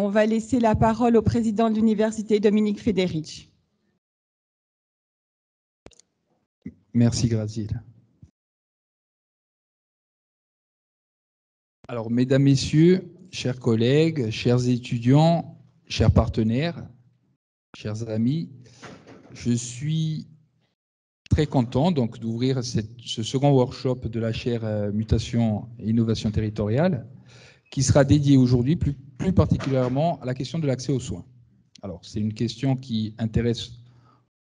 On va laisser la parole au président de l'université, Dominique Federici. Merci, Graziella. Alors, mesdames, messieurs, chers collègues, chers étudiants, chers partenaires, chers amis, je suis très content donc d'ouvrir ce second workshop de la chaire Mutation et Innovation territoriale qui sera dédié aujourd'hui plus particulièrement à la question de l'accès aux soins. Alors, c'est une question qui intéresse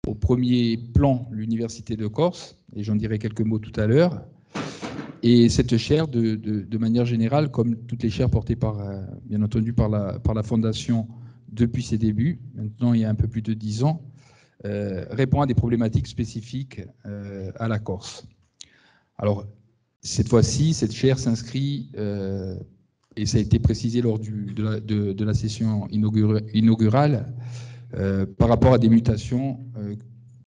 au premier plan l'Université de Corse, et j'en dirai quelques mots tout à l'heure. Et cette chaire, de manière générale, comme toutes les chaires portées bien entendu par la Fondation depuis ses débuts, maintenant il y a un peu plus de 10 ans, répond à des problématiques spécifiques à la Corse. Alors, cette fois-ci, cette chaire s'inscrit, et ça a été précisé lors de la session inaugurale, par rapport à des mutations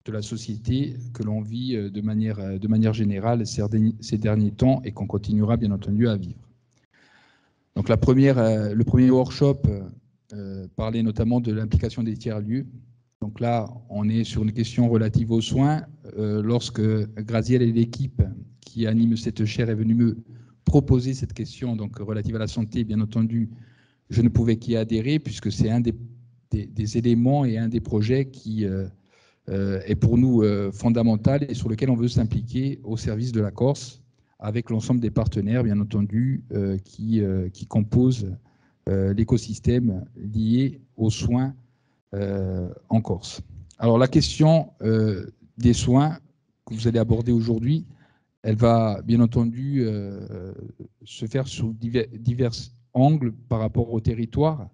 de la société que l'on vit de manière générale ces derniers temps et qu'on continuera bien entendu à vivre. Donc le premier workshop parlait notamment de l'implication des tiers-lieux. Donc là, on est sur une question relative aux soins. Lorsque Graziella et l'équipe qui anime cette chaire est venue me proposer cette question donc relative à la santé, bien entendu, je ne pouvais qu'y adhérer puisque c'est un des éléments et un des projets qui est pour nous fondamental et sur lequel on veut s'impliquer au service de la Corse avec l'ensemble des partenaires, bien entendu, qui composent l'écosystème lié aux soins en Corse. Alors la question des soins que vous allez aborder aujourd'hui, elle va bien entendu se faire sous divers angles par rapport au territoire.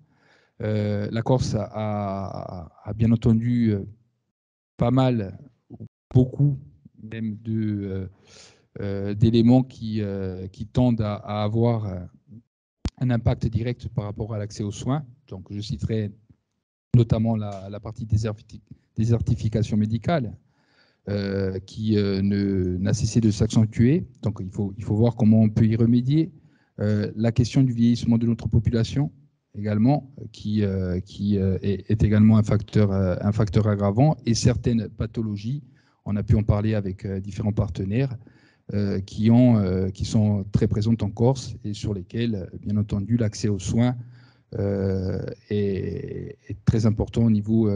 La Corse a bien entendu beaucoup même d'éléments qui tendent à avoir un impact direct par rapport à l'accès aux soins. Donc je citerai notamment la partie désertification médicale qui n'a cessé de s'accentuer. Donc il faut voir comment on peut y remédier. La question du vieillissement de notre population également, qui est également un facteur aggravant, et certaines pathologies, on a pu en parler avec différents partenaires, qui sont très présentes en Corse et sur lesquelles, bien entendu, l'accès aux soins est très important au niveau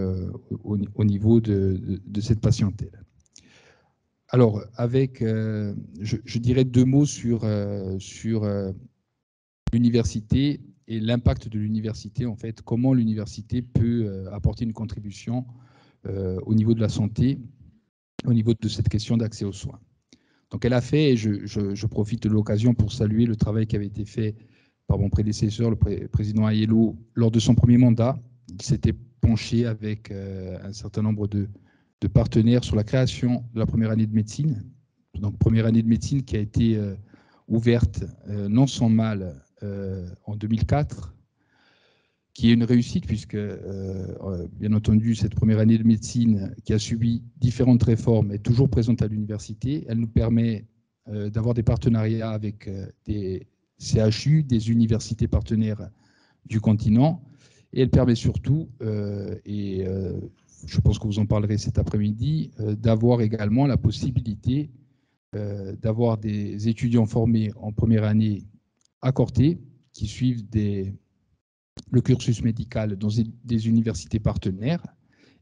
de cette patientèle. Alors, je dirais 2 mots sur l'université et l'impact de l'université, en fait, comment l'université peut apporter une contribution au niveau de la santé, au niveau de cette question d'accès aux soins. Donc elle a fait, et je profite de l'occasion pour saluer le travail qui avait été fait par mon prédécesseur, le président Aiello, lors de son premier mandat. Il s'était penché avec un certain nombre de partenaires sur la création de la première année de médecine. Donc première année de médecine qui a été ouverte non sans mal en 2004, qui est une réussite puisque, bien entendu, cette première année de médecine qui a subi différentes réformes est toujours présente à l'université. Elle nous permet d'avoir des partenariats avec des CHU, des universités partenaires du continent, et elle permet surtout, je pense que vous en parlerez cet après-midi, d'avoir également la possibilité d'avoir des étudiants formés en première année à Corté, qui suivent le cursus médical dans des universités partenaires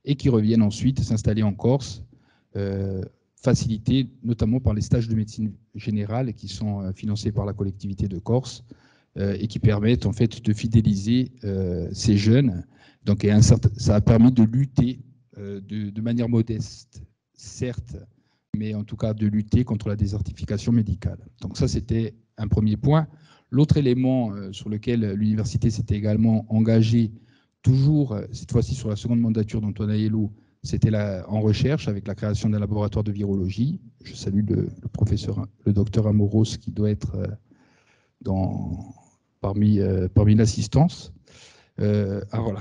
et qui reviennent ensuite s'installer en Corse, facilités notamment par les stages de médecine générale qui sont financés par la collectivité de Corse et qui permettent en fait de fidéliser ces jeunes. Donc, ça a permis de lutter de manière modeste, certes, mais en tout cas de lutter contre la désertification médicale. Donc ça, c'était un premier point. L'autre élément sur lequel l'université s'était également engagée, toujours cette fois-ci sur la seconde mandature d'Antoine Aiello, c'était en recherche avec la création d'un laboratoire de virologie. Je salue le docteur Amoros qui doit être parmi l'assistance. Voilà.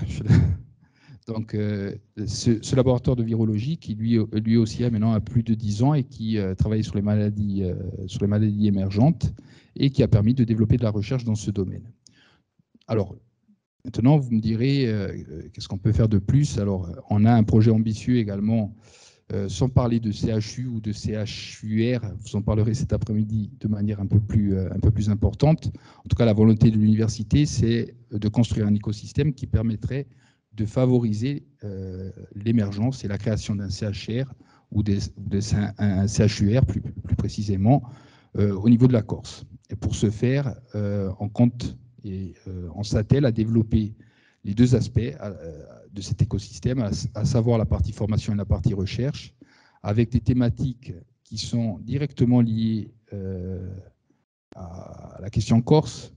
Donc, ce laboratoire de virologie qui lui aussi a maintenant plus de 10 ans et qui travaille sur les maladies émergentes et qui a permis de développer de la recherche dans ce domaine. Alors, Maintenant, vous me direz, qu'est-ce qu'on peut faire de plus? Alors, on a un projet ambitieux également, sans parler de CHU ou de CHUR, vous en parlerez cet après-midi de manière un peu plus importante. En tout cas, la volonté de l'université, c'est de construire un écosystème qui permettrait de favoriser l'émergence et la création d'un CHR ou un CHUR plus précisément au niveau de la Corse. Et pour ce faire, on compte et on s'attelle à développer les deux aspects de cet écosystème, à savoir la partie formation et la partie recherche, avec des thématiques qui sont directement liées à la question corse,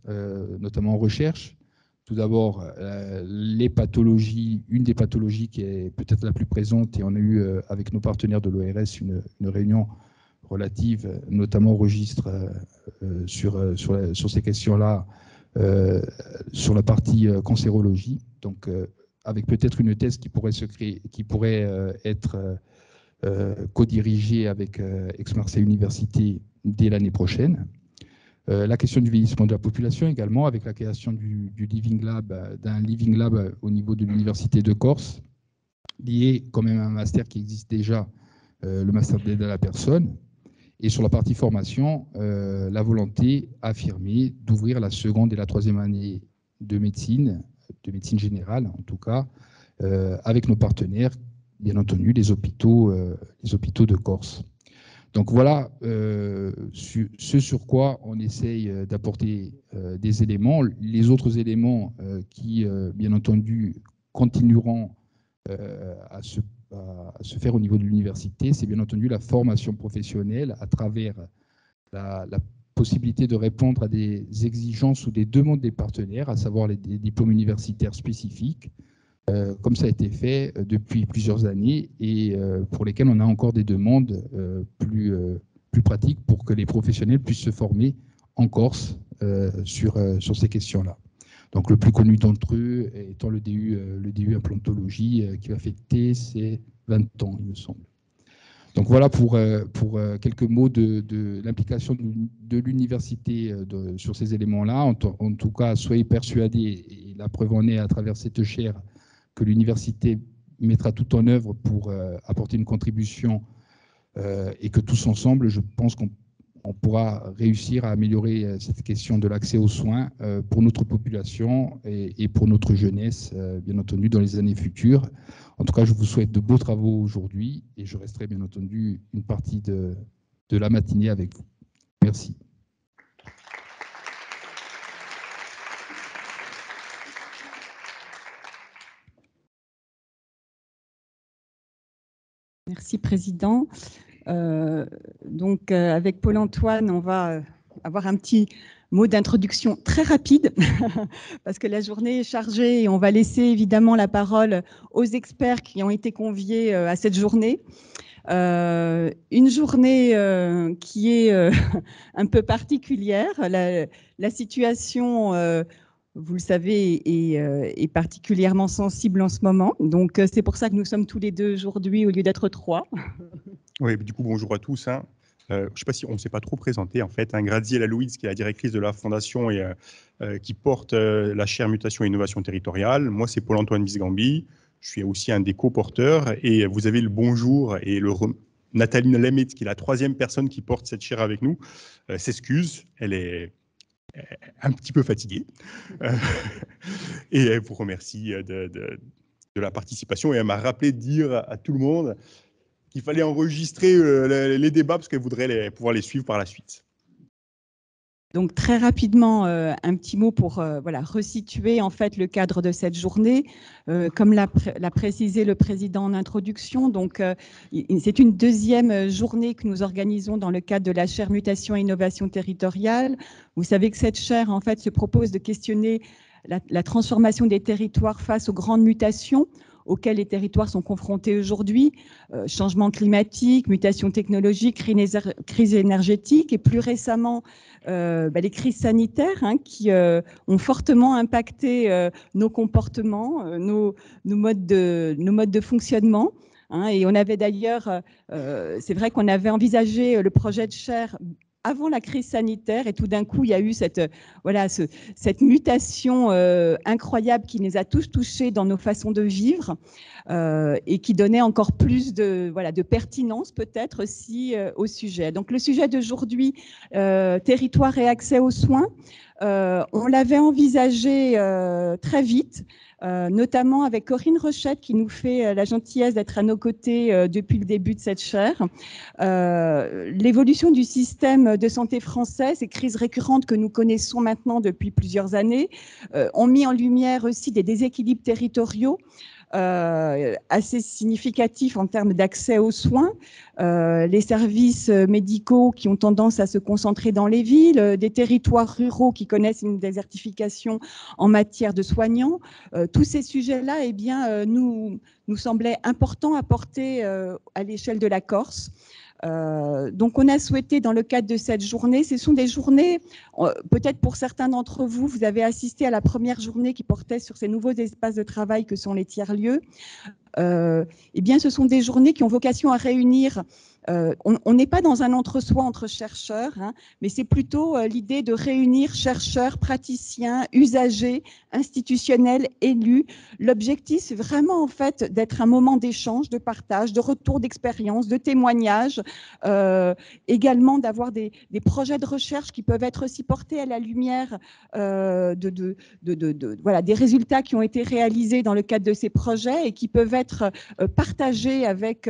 notamment en recherche. Tout d'abord, les pathologies, une des pathologies qui est peut-être la plus présente, et on a eu avec nos partenaires de l'ORS une réunion relative notamment au registre sur ces questions-là, sur la partie cancérologie, donc avec peut-être une thèse qui pourrait se créer, qui pourrait être co-dirigée avec Aix-Marseille Université dès l'année prochaine. La question du vieillissement de la population également, avec la création du Living Lab, d'un Living Lab au niveau de l'Université de Corse, lié quand même à un master qui existe déjà, le master d'aide à la personne. Et sur la partie formation, la volonté affirmée d'ouvrir la seconde et la troisième année de médecine générale en tout cas, avec nos partenaires, bien entendu, les hôpitaux de Corse. Donc voilà ce sur quoi on essaye d'apporter des éléments. Les autres éléments qui, bien entendu, continueront à se faire au niveau de l'université, c'est bien entendu la formation professionnelle à travers la possibilité de répondre à des exigences ou des demandes des partenaires, à savoir des diplômes universitaires spécifiques, comme ça a été fait depuis plusieurs années et pour lesquels on a encore des demandes plus pratiques pour que les professionnels puissent se former en Corse sur ces questions-là. Donc le plus connu d'entre eux étant le DU implantologie qui va fêter ses 20 ans, il me semble. Donc voilà pour quelques mots de l'implication de l'université sur ces éléments-là. En tout cas, soyez persuadés, et la preuve en est à travers cette chaire, que l'université mettra tout en œuvre pour apporter une contribution et que tous ensemble, je pense qu'on pourra réussir à améliorer cette question de l'accès aux soins pour notre population et pour notre jeunesse, bien entendu, dans les années futures. En tout cas, je vous souhaite de beaux travaux aujourd'hui et je resterai bien entendu une partie de la matinée avec vous. Merci. Merci, Président. Avec Paul-Antoine, on va avoir un petit mot d'introduction très rapide parce que la journée est chargée et on va laisser évidemment la parole aux experts qui ont été conviés à cette journée. Une journée qui est un peu particulière. La situation, vous le savez, est particulièrement sensible en ce moment. Donc, c'est pour ça que nous sommes tous les deux aujourd'hui au lieu d'être trois. Oui, du coup, bonjour à tous. Je ne sais pas si on ne s'est pas trop présenté. En fait, Graziella Louise, qui est la directrice de la Fondation et qui porte la chaire Mutation et Innovation Territoriale. Moi, c'est Paul-Antoine Bisgambi. Je suis aussi un des co-porteurs. Et vous avez le bonjour et Nathalie Lemmet, qui est la troisième personne qui porte cette chaire avec nous, s'excuse. Elle est un petit peu fatiguée. Et elle vous remercie de la participation. Et elle m'a rappelé de dire à tout le monde qu'il fallait enregistrer les débats parce qu'elle voudrait pouvoir les suivre par la suite. Donc très rapidement, un petit mot pour resituer en fait le cadre de cette journée. Comme l'a précisé le président en introduction, donc c'est une deuxième journée que nous organisons dans le cadre de la chaire Mutation et Innovation Territoriale. Vous savez que cette chaire en fait se propose de questionner la transformation des territoires face aux grandes mutations auxquels les territoires sont confrontés aujourd'hui, changement climatique, mutation technologique, crise énergétique et plus récemment les crises sanitaires qui ont fortement impacté nos comportements, nos modes de fonctionnement. Et on avait d'ailleurs, c'est vrai qu'on avait envisagé le projet de chaire avant la crise sanitaire, et tout d'un coup, il y a eu cette mutation incroyable qui nous a tous touchés dans nos façons de vivre et qui donnait encore plus de pertinence peut-être aussi au sujet. Donc le sujet d'aujourd'hui, territoire et accès aux soins, on l'avait envisagé très vite, notamment avec Corinne Rochette qui nous fait la gentillesse d'être à nos côtés depuis le début de cette chaire. L'évolution du système de santé français, ces crises récurrentes que nous connaissons maintenant depuis plusieurs années, ont mis en lumière aussi des déséquilibres territoriaux assez significatifs en termes d'accès aux soins, les services médicaux qui ont tendance à se concentrer dans les villes, des territoires ruraux qui connaissent une désertification en matière de soignants. Tous ces sujets-là, eh bien, nous semblaient importants à porter à l'échelle de la Corse. Donc, on a souhaité, dans le cadre de cette journée, ce sont des journées, peut-être pour certains d'entre vous, vous avez assisté à la première journée qui portait sur ces nouveaux espaces de travail que sont les tiers-lieux. Eh bien, ce sont des journées qui ont vocation à réunir. On n'est pas dans un entre-soi entre chercheurs, hein, mais c'est plutôt l'idée de réunir chercheurs, praticiens, usagers, institutionnels, élus. L'objectif, c'est vraiment en fait d'être un moment d'échange, de partage, de retour d'expérience, de témoignage, également d'avoir des projets de recherche qui peuvent être aussi portés à la lumière des résultats qui ont été réalisés dans le cadre de ces projets et qui peuvent être partagés avec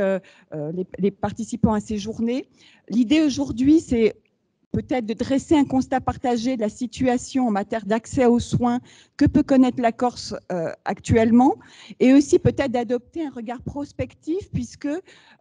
les participants à ces journées. L'idée aujourd'hui, c'est peut-être de dresser un constat partagé de la situation en matière d'accès aux soins que peut connaître la Corse actuellement, et aussi peut-être d'adopter un regard prospectif puisque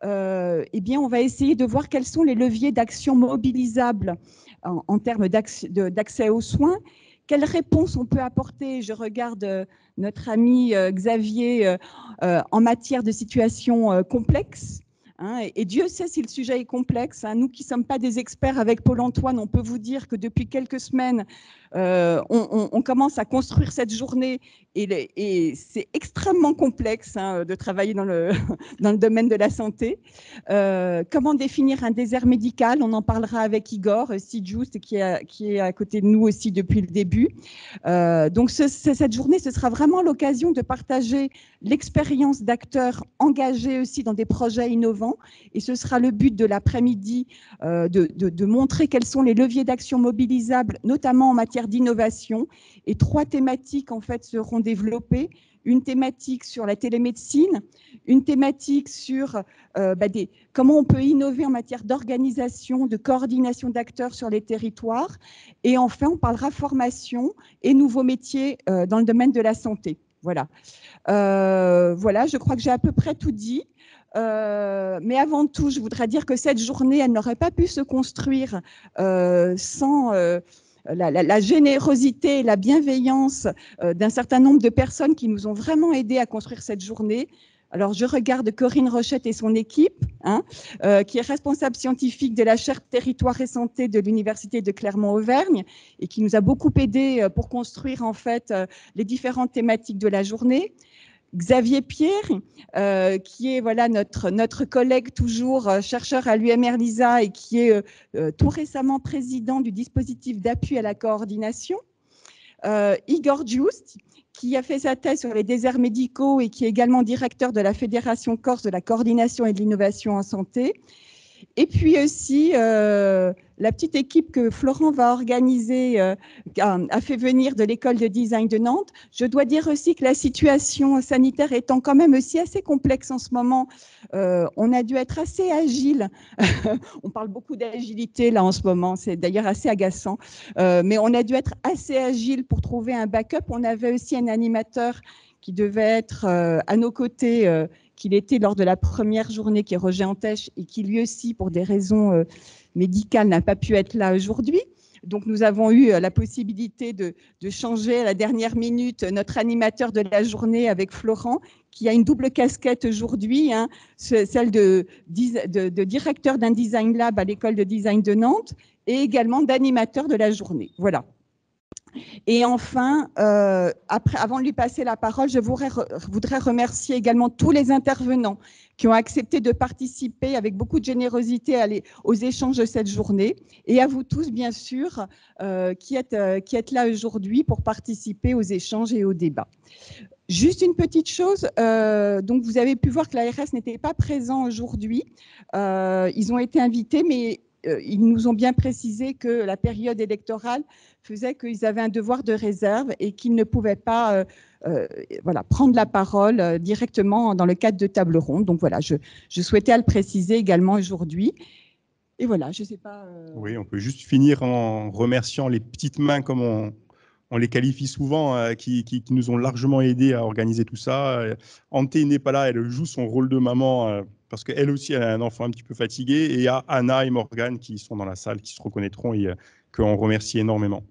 eh bien, on va essayer de voir quels sont les leviers d'action mobilisables en termes d'accès aux soins. Quelles réponses on peut apporter? Je regarde notre ami Xavier en matière de situation complexe. Hein, et Dieu sait si le sujet est complexe. Hein. Nous qui ne sommes pas des experts avec Paul-Antoine, on peut vous dire que depuis quelques semaines, on commence à construire cette journée et c'est extrêmement complexe de travailler dans le domaine de la santé. Comment définir un désert médical? On en parlera avec Igor Sidjoust qui est à côté de nous aussi depuis le début. Donc cette journée, ce sera vraiment l'occasion de partager l'expérience d'acteurs engagés aussi dans des projets innovants. Et ce sera le but de l'après-midi, de montrer quels sont les leviers d'action mobilisables, notamment en matière d'innovation. Et 3 thématiques en fait seront développées. Une thématique sur la télémédecine, une thématique sur comment on peut innover en matière d'organisation, de coordination d'acteurs sur les territoires. Et enfin, on parlera formation et nouveaux métiers dans le domaine de la santé. Voilà. Voilà, je crois que j'ai à peu près tout dit. Mais avant tout, je voudrais dire que cette journée, elle n'aurait pas pu se construire sans la générosité et la bienveillance d'un certain nombre de personnes qui nous ont vraiment aidés à construire cette journée. Alors, je regarde Corinne Rochette et son équipe, qui est responsable scientifique de la chaire Territoire et Santé de l'Université de Clermont-Auvergne et qui nous a beaucoup aidés pour construire en fait les différentes thématiques de la journée. Xavier Pierre, qui est voilà, notre collègue toujours chercheur à l'UMR-LISA et qui est tout récemment président du dispositif d'appui à la coordination. Igor Giust, qui a fait sa thèse sur les déserts médicaux et qui est également directeur de la Fédération Corse de la coordination et de l'innovation en santé. Et puis aussi, la petite équipe que Florent va organiser a fait venir de l'école de design de Nantes. Je dois dire aussi que la situation sanitaire étant quand même aussi assez complexe en ce moment, on a dû être assez agile. On parle beaucoup d'agilité là en ce moment, c'est d'ailleurs assez agaçant. Mais on a dû être assez agile pour trouver un backup. On avait aussi un animateur qui devait être à nos côtés, qu'il était lors de la première journée, qui est Roger Antèche, et qui lui aussi, pour des raisons médicales, n'a pas pu être là aujourd'hui. Donc, nous avons eu la possibilité de changer à la dernière minute notre animateur de la journée avec Florent, qui a une double casquette aujourd'hui, celle de directeur d'un design lab à l'école de design de Nantes et également d'animateur de la journée. Voilà. Et enfin, avant de lui passer la parole, je voudrais remercier également tous les intervenants qui ont accepté de participer avec beaucoup de générosité aux échanges de cette journée, et à vous tous, bien sûr, qui êtes là aujourd'hui pour participer aux échanges et aux débats. Juste une petite chose, donc vous avez pu voir que l'ARS n'était pas présent aujourd'hui. Ils ont été invités, mais ils nous ont bien précisé que la période électorale faisait qu'ils avaient un devoir de réserve et qu'ils ne pouvaient pas prendre la parole directement dans le cadre de table ronde. Donc voilà, je souhaitais le préciser également aujourd'hui. Et voilà, je ne sais pas… Oui, on peut juste finir en remerciant les petites mains, comme on les qualifie souvent, qui nous ont largement aidés à organiser tout ça. Anté n'est pas là, elle joue son rôle de maman parce qu'elle aussi elle a un enfant un petit peu fatigué. Et il y a Anna et Morgane qui sont dans la salle, qui se reconnaîtront et qu'on remercie énormément.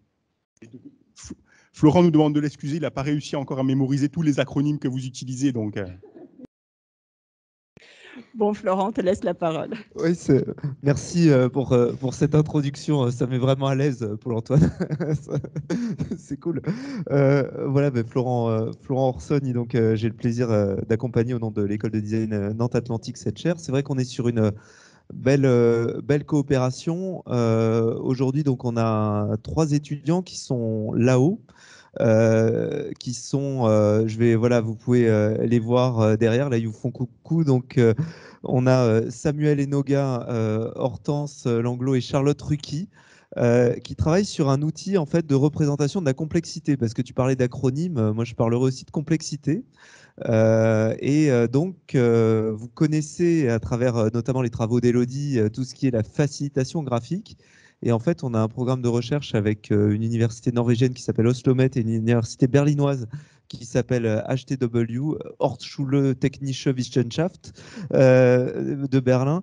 Florent nous demande de l'excuser, il n'a pas réussi encore à mémoriser tous les acronymes que vous utilisez. Donc, Bon, Florent, on te laisse la parole. Oui, merci pour cette introduction. Ça met vraiment à l'aise, Paul-Antoine. C'est cool. Voilà, Florent Orsoni, donc j'ai le plaisir d'accompagner au nom de l'école de design Nantes Atlantique cette chaire. C'est vrai qu'on est sur une belle coopération. Aujourd'hui, donc on a 3 étudiants qui sont là-haut. Qui sont, vous pouvez les voir derrière, là ils vous font coucou, donc on a Samuel Enoga, Hortense Langlo et Charlotte Rucky qui travaillent sur un outil en fait de représentation de la complexité, parce que tu parlais d'acronyme, moi je parlerai aussi de complexité. Donc, vous connaissez à travers notamment les travaux d'Élodie tout ce qui est la facilitation graphique. Et en fait, on a un programme de recherche avec une université norvégienne qui s'appelle Oslomet et une université berlinoise qui s'appelle HTW, Hochschule Technische Wissenschaft de Berlin,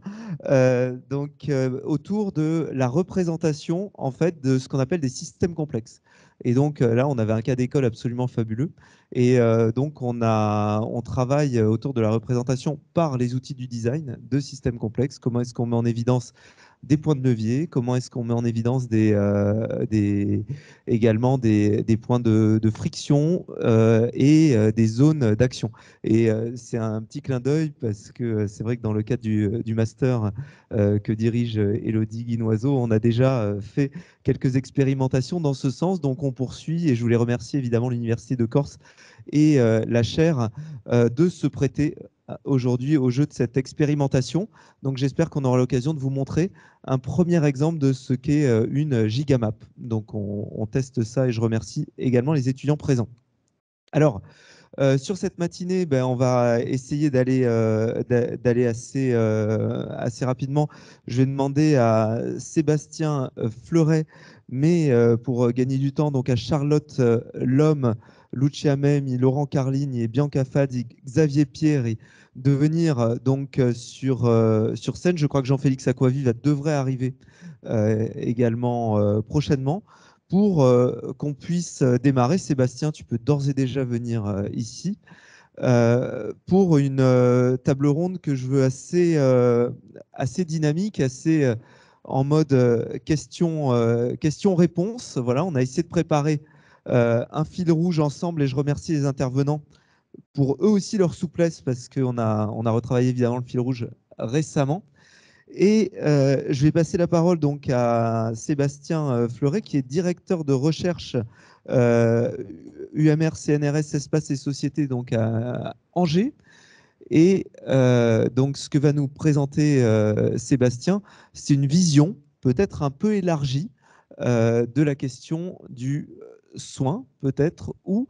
autour de la représentation en fait de ce qu'on appelle des systèmes complexes. Et donc là, on avait un cas d'école absolument fabuleux. Et donc, on travaille autour de la représentation par les outils du design de systèmes complexes. Comment est-ce qu'on met en évidence des points de levier, comment est-ce qu'on met en évidence également des points de friction et des zones d'action. Et c'est un petit clin d'œil parce que c'est vrai que dans le cadre du master que dirige Élodie Guinoiseau, on a déjà fait quelques expérimentations dans ce sens, donc on poursuit et je voulais remercier évidemment l'Université de Corse et la chaire de se prêter aujourd'hui au jeu de cette expérimentation. Donc j'espère qu'on aura l'occasion de vous montrer un premier exemple de ce qu'est une gigamap. Donc on teste ça et je remercie également les étudiants présents. Alors, sur cette matinée, on va essayer d'aller assez rapidement. Je vais demander à Sébastien Fleuret, mais pour gagner du temps, donc à Charlotte Lhomme, Lucia Memi, Laurent Carligne et Bianca Fadi, Xavier Pierre de venir sur scène. Je crois que Jean-Félix Aquaviva devrait arriver également prochainement pour qu'on puisse démarrer. Sébastien, tu peux d'ores et déjà venir ici pour une table ronde que je veux assez dynamique, assez en mode question-réponse. Voilà, on a essayé de préparer un fil rouge ensemble et je remercie les intervenants pour eux aussi leur souplesse parce qu'on a retravaillé évidemment le fil rouge récemment. Et je vais passer la parole donc à Sébastien Fleuret, qui est directeur de recherche UMR CNRS Espace et Société donc à Angers. Et donc ce que va nous présenter Sébastien, c'est une vision peut-être un peu élargie de la question du soin peut-être ou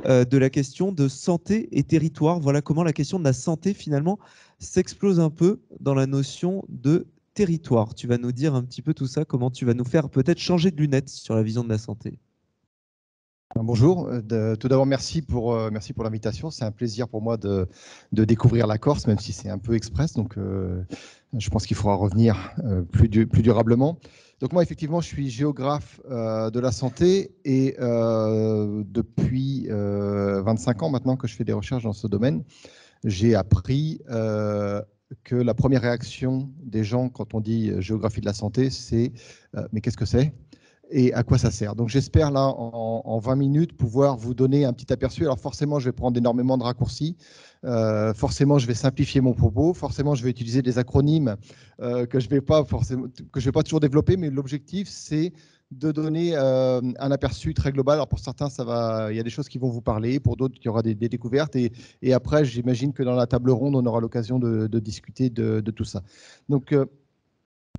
de la question de santé et territoire. Voilà comment la question de la santé finalement s'explose un peu dans la notion de territoire. Tu vas nous dire un petit peu tout ça, comment tu vas nous faire peut-être changer de lunettes sur la vision de la santé. Bonjour, tout d'abord merci pour l'invitation, c'est un plaisir pour moi de découvrir la Corse, même si c'est un peu express, donc je pense qu'il faudra revenir plus durablement. Donc moi effectivement je suis géographe de la santé et depuis 25 ans maintenant que je fais des recherches dans ce domaine, j'ai appris que la première réaction des gens quand on dit géographie de la santé, c'est mais qu'est-ce que c'est ? et à quoi ça sert. Donc j'espère là en 20 minutes pouvoir vous donner un petit aperçu. Alors forcément je vais prendre énormément de raccourcis, forcément je vais simplifier mon propos, forcément je vais utiliser des acronymes que je vais pas toujours développer, mais l'objectif c'est de donner un aperçu très global. Alors pour certains, il y a des choses qui vont vous parler, pour d'autres, il y aura des découvertes. Et après, j'imagine que dans la table ronde, on aura l'occasion de discuter de tout ça. Donc,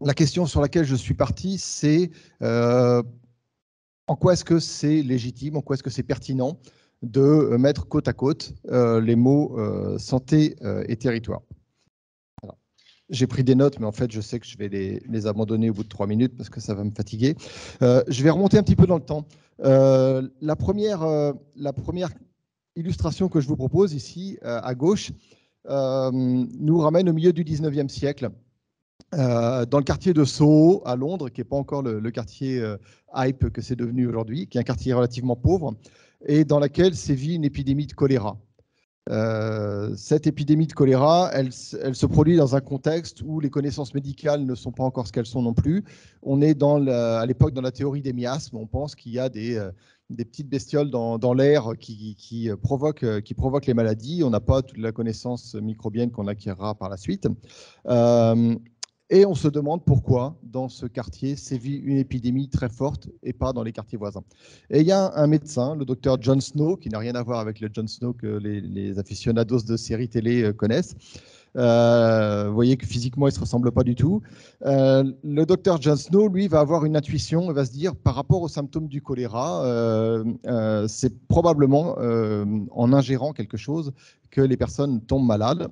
la question sur laquelle je suis parti, c'est en quoi est-ce que c'est légitime, en quoi est-ce que c'est pertinent de mettre côte à côte les mots santé et territoire. J'ai pris des notes, mais en fait, je sais que je vais les abandonner au bout de 3 minutes parce que ça va me fatiguer. Je vais remonter un petit peu dans le temps. La première illustration que je vous propose ici, à gauche, nous ramène au milieu du 19e siècle, dans le quartier de Soho, à Londres, qui n'est pas encore le quartier hype que c'est devenu aujourd'hui, qui est un quartier relativement pauvre, et dans lequel sévit une épidémie de choléra. Cette épidémie de choléra, elle se produit dans un contexte où les connaissances médicales ne sont pas encore ce qu'elles sont non plus. On est à l'époque dans la théorie des miasmes. On pense qu'il y a des petites bestioles dans l'air qui provoquent les maladies. On n'a pas toute la connaissance microbienne qu'on acquérera par la suite. Et on se demande pourquoi, dans ce quartier, sévit une épidémie très forte et pas dans les quartiers voisins. Et il y a un médecin, le docteur Jon Snow, qui n'a rien à voir avec le Jon Snow que les aficionados de séries télé connaissent. Vous voyez que physiquement, il ne se ressemble pas du tout. Le docteur Jon Snow, lui, va avoir une intuition. Il va se dire, par rapport aux symptômes du choléra, c'est probablement en ingérant quelque chose que les personnes tombent malades.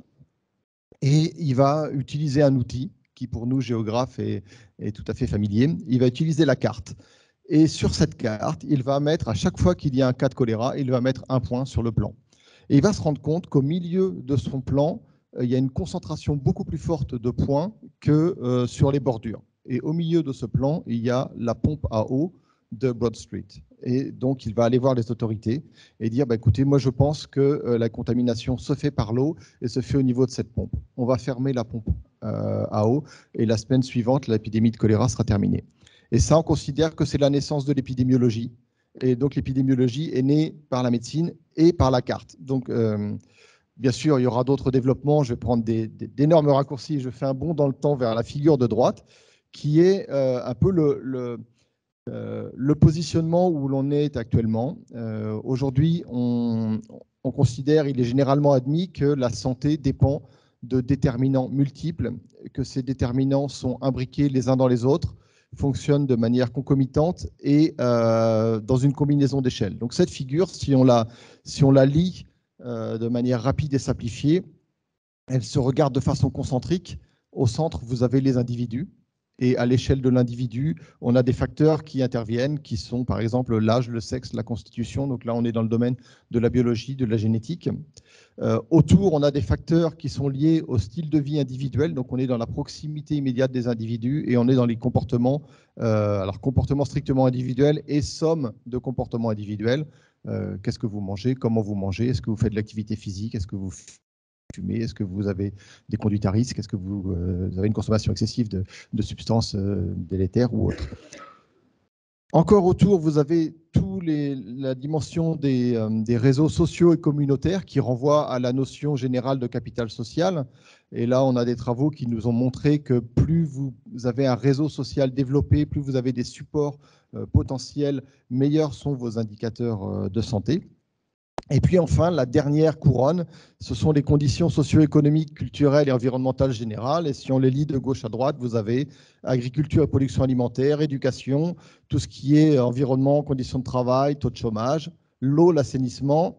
Et il va utiliser un outil qui pour nous, géographes, est tout à fait familier. Il va utiliser la carte. Et sur cette carte, il va mettre, à chaque fois qu'il y a un cas de choléra, il va mettre un point sur le plan. Et il va se rendre compte qu'au milieu de son plan, il y a une concentration beaucoup plus forte de points que sur les bordures. Et au milieu de ce plan, il y a la pompe à eau de Broad Street. Et donc, il va aller voir les autorités et dire, bah, écoutez, moi, je pense que la contamination se fait par l'eau et se fait au niveau de cette pompe. On va fermer la pompe à eau et la semaine suivante, l'épidémie de choléra sera terminée. Et ça, on considère que c'est la naissance de l'épidémiologie. Et donc, l'épidémiologie est née par la médecine et par la carte. Donc, bien sûr, il y aura d'autres développements. Je vais prendre d'énormes raccourcis. Je fais un bond dans le temps vers la figure de droite, qui est un peu le positionnement où l'on est actuellement. Aujourd'hui, on considère, il est généralement admis que la santé dépend de déterminants multiples, que ces déterminants sont imbriqués les uns dans les autres, fonctionnent de manière concomitante et dans une combinaison d'échelles. Donc cette figure, si on la lit de manière rapide et simplifiée, elle se regarde de façon concentrique. Au centre, vous avez les individus. Et à l'échelle de l'individu, on a des facteurs qui interviennent, qui sont par exemple l'âge, le sexe, la constitution. Donc là, on est dans le domaine de la biologie, de la génétique. Autour, on a des facteurs qui sont liés au style de vie individuel. Donc on est dans la proximité immédiate des individus et on est dans les comportements, alors comportements strictement individuels et somme de comportements individuels. Qu'est-ce que vous mangez? Comment vous mangez? Est-ce que vous faites de l'activité physique? Est-ce que vous fumez? Est-ce que vous avez des conduites à risque? Est-ce que vous avez une consommation excessive de substances délétères ou autres? Encore autour, vous avez la dimension des réseaux sociaux et communautaires qui renvoient à la notion générale de capital social. Et là, on a des travaux qui nous ont montré que plus vous avez un réseau social développé, plus vous avez des supports potentiels, meilleurs sont vos indicateurs de santé. Et puis enfin, la dernière couronne, ce sont les conditions socio-économiques, culturelles et environnementales générales. Et si on les lit de gauche à droite, vous avez agriculture et production alimentaire, éducation, tout ce qui est environnement, conditions de travail, taux de chômage, l'eau, l'assainissement,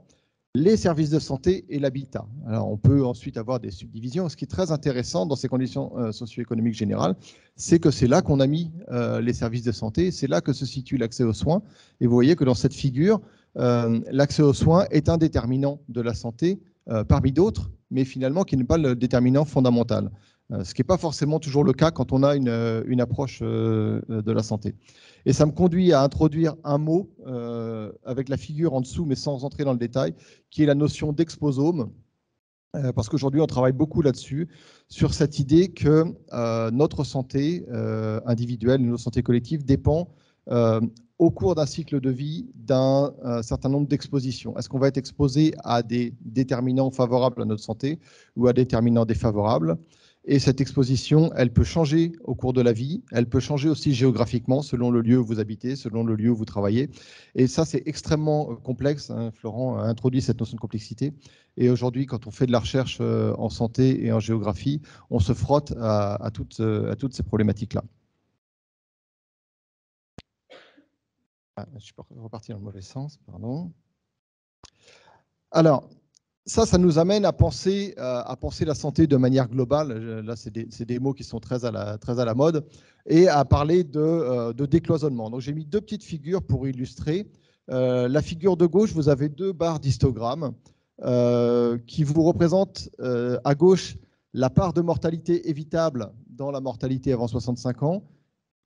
les services de santé et l'habitat. Alors on peut ensuite avoir des subdivisions. Ce qui est très intéressant dans ces conditions socio-économiques générales, c'est que c'est là qu'on a mis les services de santé, c'est là que se situe l'accès aux soins. Et vous voyez que dans cette figure, l'accès aux soins est un déterminant de la santé parmi d'autres, mais finalement qui n'est pas le déterminant fondamental. Ce qui n'est pas forcément toujours le cas quand on a une approche de la santé. Et ça me conduit à introduire un mot avec la figure en dessous, mais sans entrer dans le détail, qui est la notion d'exposome. Parce qu'aujourd'hui, on travaille beaucoup là-dessus, sur cette idée que notre santé individuelle, notre santé collective dépend au cours d'un cycle de vie d'un certain nombre d'expositions. Est-ce qu'on va être exposé à des déterminants favorables à notre santé ou à des déterminants défavorables? Et cette exposition, elle peut changer au cours de la vie, elle peut changer aussi géographiquement selon le lieu où vous habitez, selon le lieu où vous travaillez. Et ça, c'est extrêmement complexe. Hein. Florent a introduit cette notion de complexité. Et aujourd'hui, quand on fait de la recherche en santé et en géographie, on se frotte à toutes ces problématiques-là. Ah, je suis reparti dans le mauvais sens, pardon. Alors, ça nous amène à penser la santé de manière globale. Là, c'est des mots qui sont très à la mode, et à parler de décloisonnement. Donc, j'ai mis deux petites figures pour illustrer. La figure de gauche, vous avez deux barres d'histogramme qui vous représentent à gauche la part de mortalité évitable dans la mortalité avant 65 ans.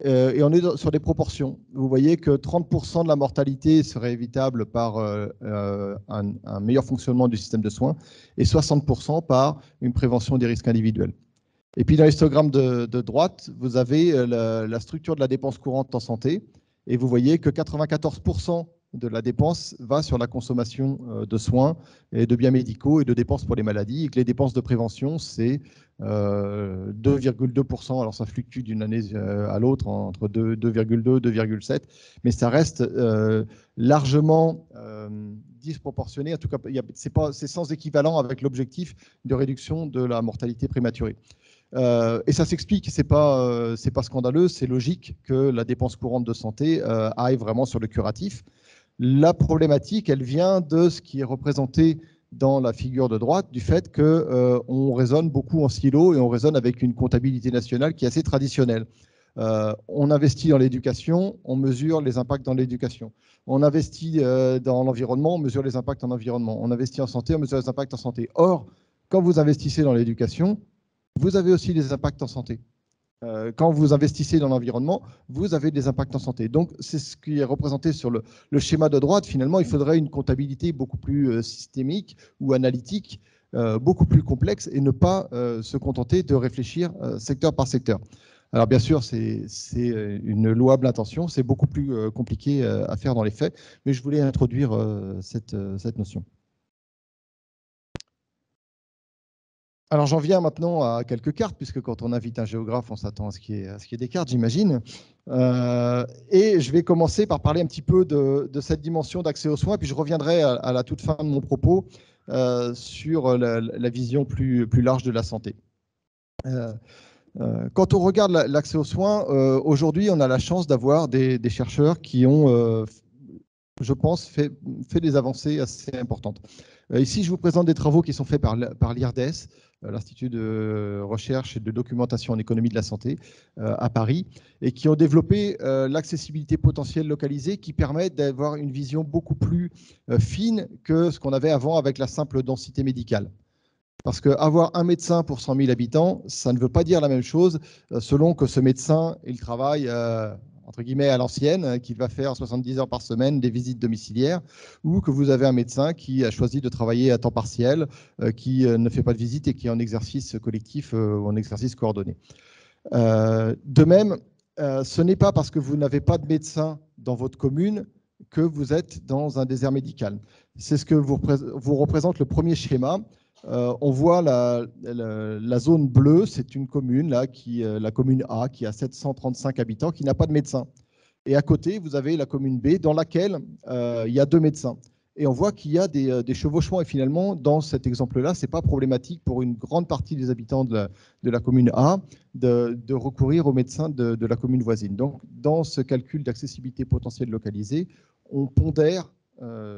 Et on est sur des proportions. Vous voyez que 30% de la mortalité serait évitable par un meilleur fonctionnement du système de soins et 60% par une prévention des risques individuels. Et puis dans l'histogramme de droite, vous avez la structure de la dépense courante en santé et vous voyez que 94% de la dépense va sur la consommation de soins et de biens médicaux et de dépenses pour les maladies, et que les dépenses de prévention, c'est 2,2%. Alors ça fluctue d'une année à l'autre entre 2,2 et 2,7, mais ça reste largement disproportionné. En tout cas, c'est sans équivalent avec l'objectif de réduction de la mortalité prématurée. Et ça s'explique, c'est pas scandaleux, c'est logique que la dépense courante de santé aille vraiment sur le curatif. La problématique, elle vient de ce qui est représenté dans la figure de droite, du fait qu'on raisonne beaucoup en silo et on raisonne avec une comptabilité nationale qui est assez traditionnelle. On investit dans l'éducation, on mesure les impacts dans l'éducation. On investit dans l'environnement, on mesure les impacts en environnement. On investit en santé, on mesure les impacts en santé. Or, quand vous investissez dans l'éducation, vous avez aussi des impacts en santé. Quand vous investissez dans l'environnement, vous avez des impacts en santé. Donc, c'est ce qui est représenté sur le schéma de droite. Finalement, il faudrait une comptabilité beaucoup plus systémique ou analytique, beaucoup plus complexe, et ne pas se contenter de réfléchir secteur par secteur. Alors, bien sûr, c'est une louable intention. C'est beaucoup plus compliqué à faire dans les faits, mais je voulais introduire cette notion. Alors j'en viens maintenant à quelques cartes, puisque quand on invite un géographe, on s'attend à ce qu'il y ait des cartes, j'imagine. Et je vais commencer par parler un petit peu de cette dimension d'accès aux soins, puis je reviendrai à la toute fin de mon propos sur la vision plus large de la santé. Quand on regarde l'accès aux soins, aujourd'hui, on a la chance d'avoir des chercheurs qui ont, je pense, fait des avancées assez importantes. Ici, je vous présente des travaux qui sont faits par l'IRDES, l'Institut de recherche et de documentation en économie de la santé à Paris, et qui ont développé l'accessibilité potentielle localisée, qui permet d'avoir une vision beaucoup plus fine que ce qu'on avait avant avec la simple densité médicale. Parce qu'avoir un médecin pour 100 000 habitants, ça ne veut pas dire la même chose selon que ce médecin, il travaille entre guillemets à l'ancienne, qu'il va faire 70 heures par semaine des visites domiciliaires, ou que vous avez un médecin qui a choisi de travailler à temps partiel, qui ne fait pas de visite et qui est en exercice collectif ou en exercice coordonné. De même, ce n'est pas parce que vous n'avez pas de médecin dans votre commune que vous êtes dans un désert médical. C'est ce que vous représente le premier schéma. On voit la zone bleue, c'est une commune, la commune A, qui a 735 habitants, qui n'a pas de médecin. Et à côté, vous avez la commune B, dans laquelle il y a 2 médecins. Et on voit qu'il y a des chevauchements. Et finalement, dans cet exemple-là, ce n'est pas problématique pour une grande partie des habitants de la commune A de recourir aux médecins de la commune voisine. Donc, dans ce calcul d'accessibilité potentielle localisée, on pondère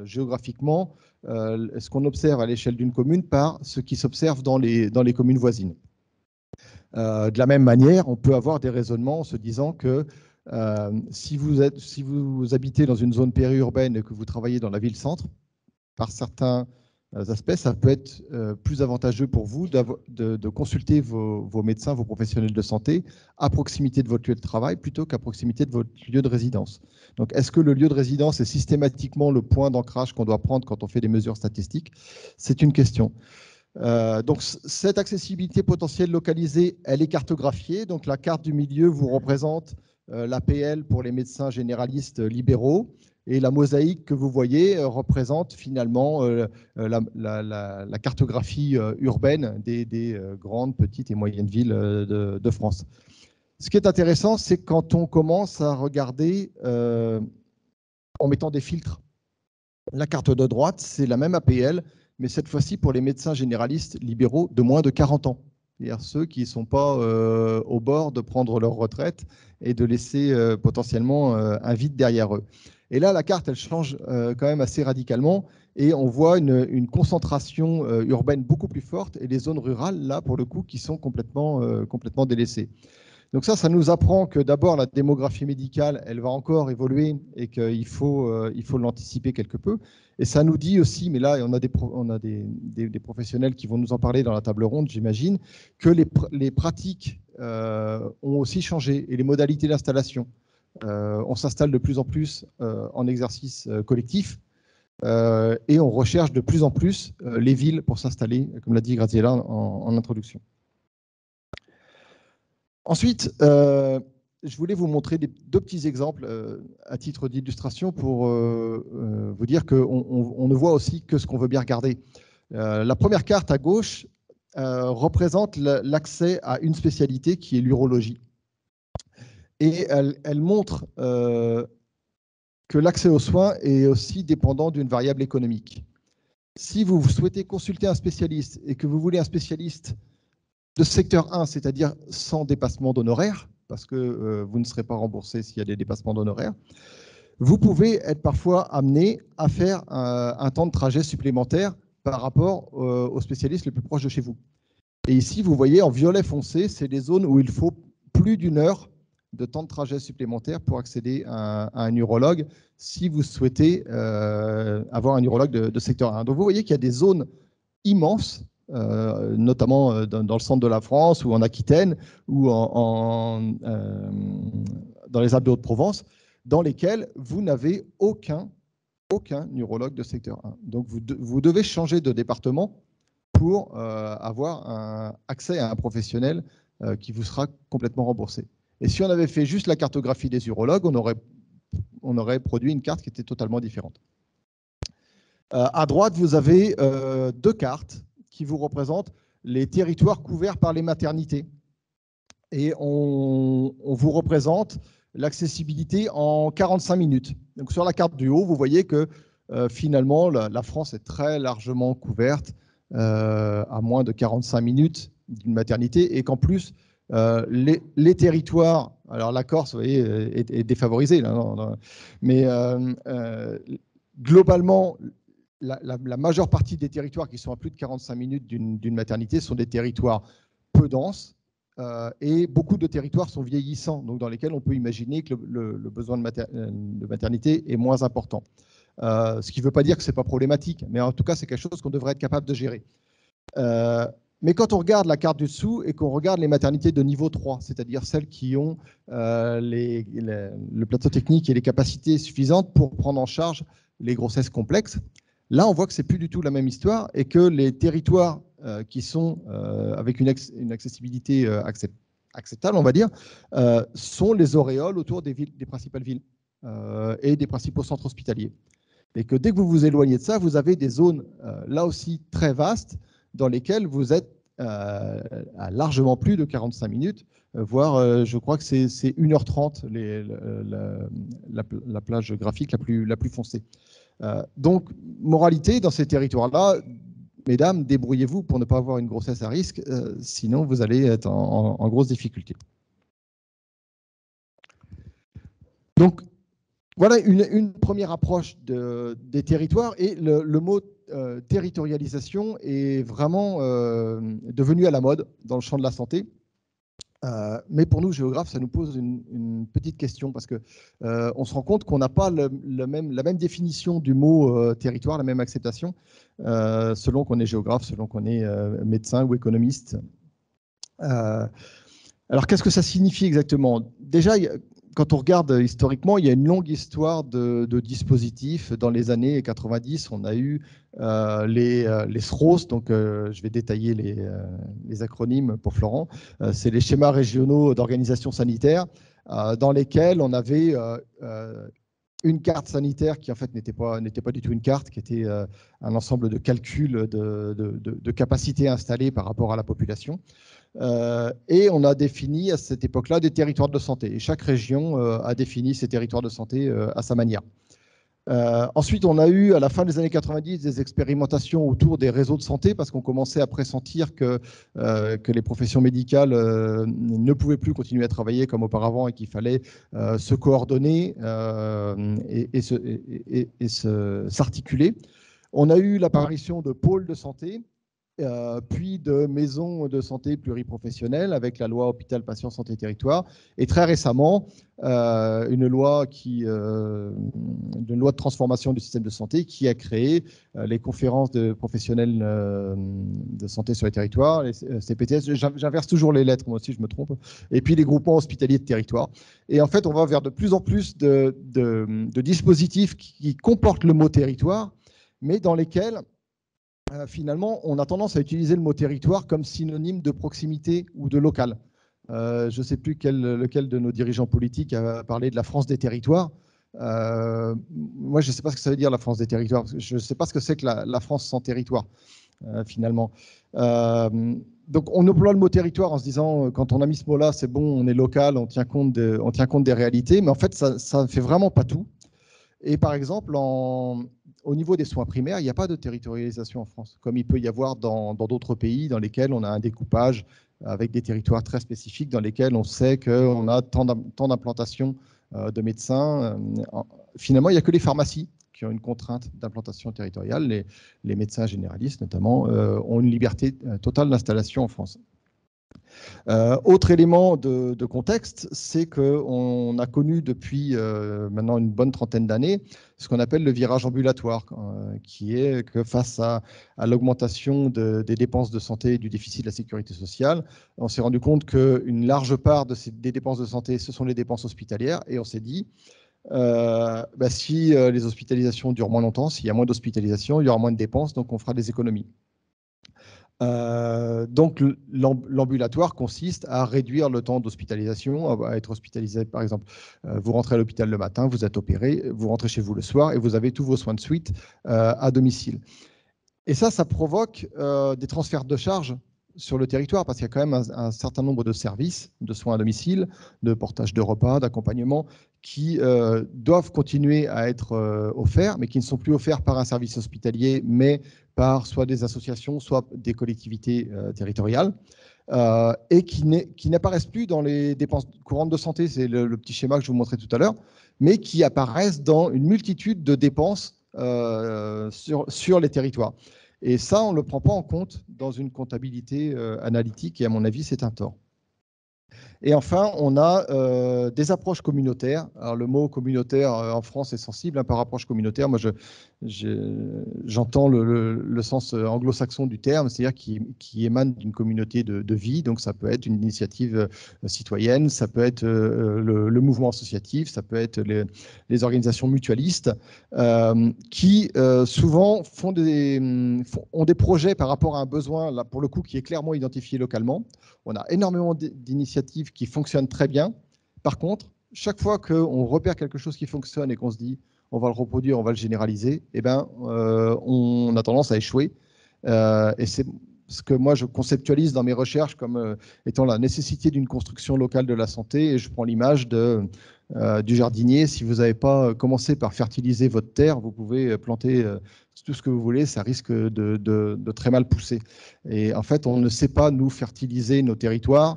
géographiquement ce qu'on observe à l'échelle d'une commune par ce qui s'observe dans les communes voisines. De la même manière, on peut avoir des raisonnements en se disant que si vous habitez dans une zone périurbaine et que vous travaillez dans la ville-centre, par certains aspects, ça peut être plus avantageux pour vous de consulter vos médecins, vos professionnels de santé à proximité de votre lieu de travail plutôt qu'à proximité de votre lieu de résidence. Donc, est-ce que le lieu de résidence est systématiquement le point d'ancrage qu'on doit prendre quand on fait des mesures statistiques? C'est une question. Donc, cette accessibilité potentielle localisée, elle est cartographiée. Donc, la carte du milieu vous représente l'APL pour les médecins généralistes libéraux. Et la mosaïque que vous voyez représente finalement la cartographie urbaine des grandes, petites et moyennes villes de France. Ce qui est intéressant, c'est quand on commence à regarder en mettant des filtres. La carte de droite, c'est la même APL, mais cette fois-ci pour les médecins généralistes libéraux de moins de 40 ans. C'est-à-dire ceux qui ne sont pas au bord de prendre leur retraite et de laisser potentiellement un vide derrière eux. Et là, la carte, elle change quand même assez radicalement et on voit une concentration urbaine beaucoup plus forte et les zones rurales, là, pour le coup, qui sont complètement délaissées. Donc ça nous apprend que d'abord, la démographie médicale, elle va encore évoluer et qu'il faut l'anticiper quelque peu. Et ça nous dit aussi, mais là, on a des professionnels qui vont nous en parler dans la table ronde, j'imagine, que les pratiques ont aussi changé et les modalités d'installation. On s'installe de plus en plus en exercice collectif et on recherche de plus en plus les villes pour s'installer, comme l'a dit Graziella en introduction. Ensuite, je voulais vous montrer deux petits exemples à titre d'illustration pour vous dire qu'on ne voit aussi que ce qu'on veut bien regarder. La première carte à gauche représente l'accès à une spécialité qui est l'urologie. Et elle montre que l'accès aux soins est aussi dépendant d'une variable économique. Si vous souhaitez consulter un spécialiste et que vous voulez un spécialiste de secteur 1, c'est-à-dire sans dépassement d'honoraires, parce que vous ne serez pas remboursé s'il y a des dépassements d'honoraires, vous pouvez être parfois amené à faire un temps de trajet supplémentaire par rapport au spécialiste le plus proche de chez vous. Et ici, vous voyez en violet foncé, c'est des zones où il faut plus d'1 heure de temps de trajet supplémentaire pour accéder à un urologue si vous souhaitez avoir un urologue de secteur 1. Donc vous voyez qu'il y a des zones immenses, notamment dans le centre de la France ou en Aquitaine ou dans les Alpes de Haute-Provence, dans lesquelles vous n'avez aucun urologue de secteur 1. Donc vous devez changer de département pour avoir accès à un professionnel qui vous sera complètement remboursé. Et si on avait fait juste la cartographie des urologues, on aurait produit une carte qui était totalement différente. À droite, vous avez deux cartes qui vous représentent les territoires couverts par les maternités. Et on vous représente l'accessibilité en 45 minutes. Donc sur la carte du haut, vous voyez que finalement, la France est très largement couverte à moins de 45 minutes d'une maternité et qu'en plus, les territoires, alors la Corse, vous voyez, est défavorisée, là, mais globalement, la majeure partie des territoires qui sont à plus de 45 minutes d'une maternité sont des territoires peu denses et beaucoup de territoires sont vieillissants, donc dans lesquels on peut imaginer que le besoin de maternité est moins important. Ce qui ne veut pas dire que ce n'est pas problématique, mais en tout cas, c'est quelque chose qu'on devrait être capable de gérer. Mais quand on regarde la carte du dessous et qu'on regarde les maternités de niveau 3, c'est-à-dire celles qui ont le plateau technique et les capacités suffisantes pour prendre en charge les grossesses complexes, là, on voit que ce n'est plus du tout la même histoire et que les territoires qui sont avec une accessibilité acceptable, on va dire, sont les auréoles autour des principales villes et des principaux centres hospitaliers. Et que dès que vous vous éloignez de ça, vous avez des zones là aussi très vastes dans lesquelles vous êtes à largement plus de 45 minutes, voire je crois que c'est 1h30 la plage graphique la plus foncée. Donc, moralité, dans ces territoires-là, mesdames, débrouillez-vous pour ne pas avoir une grossesse à risque, sinon vous allez être en grosse difficulté. Donc, voilà une première approche des territoires et le mot territorialisation est vraiment devenu à la mode dans le champ de la santé. Mais pour nous, géographes, ça nous pose une petite question parce qu'on se rend compte qu'on n'a pas la même définition du mot territoire, la même acceptation, selon qu'on est géographe, selon qu'on est médecin ou économiste. Alors, qu'est-ce que ça signifie exactement? Déjà, quand on regarde historiquement, il y a une longue histoire de dispositifs. Dans les années 90, on a eu les SROS, donc je vais détailler les acronymes pour Florent. C'est les schémas régionaux d'organisation sanitaire dans lesquels on avait une carte sanitaire qui en fait n'était pas du tout une carte, qui était un ensemble de calculs de capacité installée par rapport à la population. Et on a défini à cette époque-là des territoires de santé. Et chaque région a défini ses territoires de santé à sa manière. Ensuite, on a eu, à la fin des années 90, des expérimentations autour des réseaux de santé, parce qu'on commençait à pressentir que les professions médicales ne pouvaient plus continuer à travailler comme auparavant et qu'il fallait se coordonner et s'articuler. On a eu l'apparition de pôles de santé, puis de maisons de santé pluriprofessionnelles avec la loi Hôpital Patient Santé Territoire, et très récemment une loi de transformation du système de santé qui a créé les conférences de professionnels de santé sur les territoires, les CPTS. J'inverse toujours les lettres, moi aussi je me trompe, et puis les groupements hospitaliers de territoire. Et en fait, on va vers de plus en plus de dispositifs qui comportent le mot territoire, mais dans lesquels finalement, on a tendance à utiliser le mot territoire comme synonyme de proximité ou de local. Je ne sais plus lequel de nos dirigeants politiques a parlé de la France des territoires. Moi, je ne sais pas ce que ça veut dire, la France des territoires. Parce que je ne sais pas ce que c'est que la France sans territoire, finalement. Donc, on emploie le mot territoire en se disant, quand on a mis ce mot-là, c'est bon, on est local, on tient compte des réalités. Mais en fait, ça ne fait vraiment pas tout. Et par exemple, au niveau des soins primaires, il n'y a pas de territorialisation en France, comme il peut y avoir dans d'autres pays dans lesquels on a un découpage avec des territoires très spécifiques, dans lesquels on sait qu'on a tant d'implantations de médecins. Finalement, il n'y a que les pharmacies qui ont une contrainte d'implantation territoriale. Les médecins généralistes, notamment, ont une liberté totale d'installation en France. Autre élément de contexte, c'est qu'on a connu depuis maintenant une bonne trentaine d'années ce qu'on appelle le virage ambulatoire, qui est que face à l'augmentation des dépenses de santé et du déficit de la sécurité sociale, on s'est rendu compte qu'une large part des dépenses de santé, ce sont les dépenses hospitalières, et on s'est dit, si les hospitalisations durent moins longtemps, s'il y a moins d'hospitalisations, il y aura moins de dépenses, donc on fera des économies. Donc l'ambulatoire consiste à réduire le temps d'hospitalisation, à être hospitalisé par exemple. Vous rentrez à l'hôpital le matin, vous êtes opéré, vous rentrez chez vous le soir et vous avez tous vos soins de suite à domicile. Et ça provoque des transferts de charges sur le territoire parce qu'il y a quand même un certain nombre de services de soins à domicile, de portage de repas, d'accompagnement qui doivent continuer à être offerts, mais qui ne sont plus offerts par un service hospitalier, mais par soit des associations, soit des collectivités territoriales, et qui n'apparaissent plus dans les dépenses courantes de santé, c'est le petit schéma que je vous montrais tout à l'heure, mais qui apparaissent dans une multitude de dépenses sur les territoires. Et ça, on ne le prend pas en compte dans une comptabilité analytique, et à mon avis, c'est un tort. Et enfin, on a des approches communautaires. Alors, le mot communautaire en France est sensible par approche communautaire. Moi, j'entends le sens anglo-saxon du terme, c'est-à-dire qui émane d'une communauté de vie. Donc, ça peut être une initiative citoyenne, ça peut être le mouvement associatif, ça peut être les organisations mutualistes qui souvent ont des projets par rapport à un besoin, là, pour le coup, qui est clairement identifié localement. On a énormément d'initiatives qui fonctionnent très bien. Par contre, chaque fois qu'on repère quelque chose qui fonctionne et qu'on se dit on va le reproduire, on va le généraliser, eh ben, on a tendance à échouer. Et c'est ce que moi je conceptualise dans mes recherches comme étant la nécessité d'une construction locale de la santé. Et je prends l'image du jardinier. Si vous n'avez pas commencé par fertiliser votre terre, vous pouvez planter tout ce que vous voulez, ça risque de très mal pousser. Et en fait, on ne sait pas, nous, fertiliser nos territoires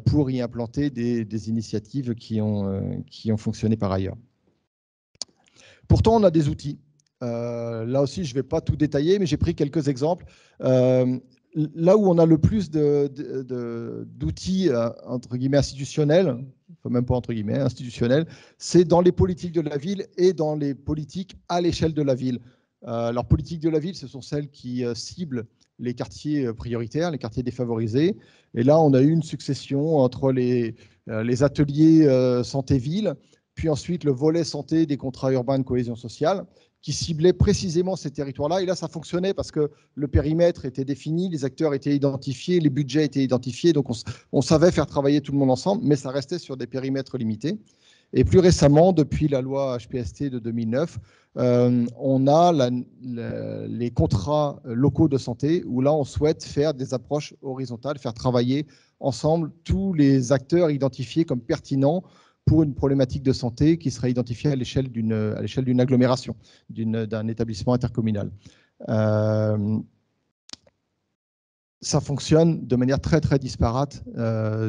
pour y implanter des initiatives qui ont fonctionné par ailleurs. Pourtant, on a des outils. Là aussi, je ne vais pas tout détailler, mais j'ai pris quelques exemples. Là où on a le plus d'outils, entre guillemets, institutionnels, enfin même pas entre guillemets, institutionnels, c'est dans les politiques de la ville et dans les politiques à l'échelle de la ville. Alors, politiques de la ville, ce sont celles qui ciblent les quartiers prioritaires, les quartiers défavorisés. Et là, on a eu une succession entre les ateliers santé-ville, puis ensuite le volet santé des contrats urbains de cohésion sociale, qui ciblait précisément ces territoires-là. Et là, ça fonctionnait parce que le périmètre était défini, les acteurs étaient identifiés, les budgets étaient identifiés, donc on savait faire travailler tout le monde ensemble, mais ça restait sur des périmètres limités. Et plus récemment, depuis la loi HPST de 2009, on a les contrats locaux de santé, où là, on souhaite faire des approches horizontales, faire travailler ensemble tous les acteurs identifiés comme pertinents pour une problématique de santé qui serait identifiée à l'échelle d'une agglomération, d'un établissement intercommunal. Ça fonctionne de manière très, très disparate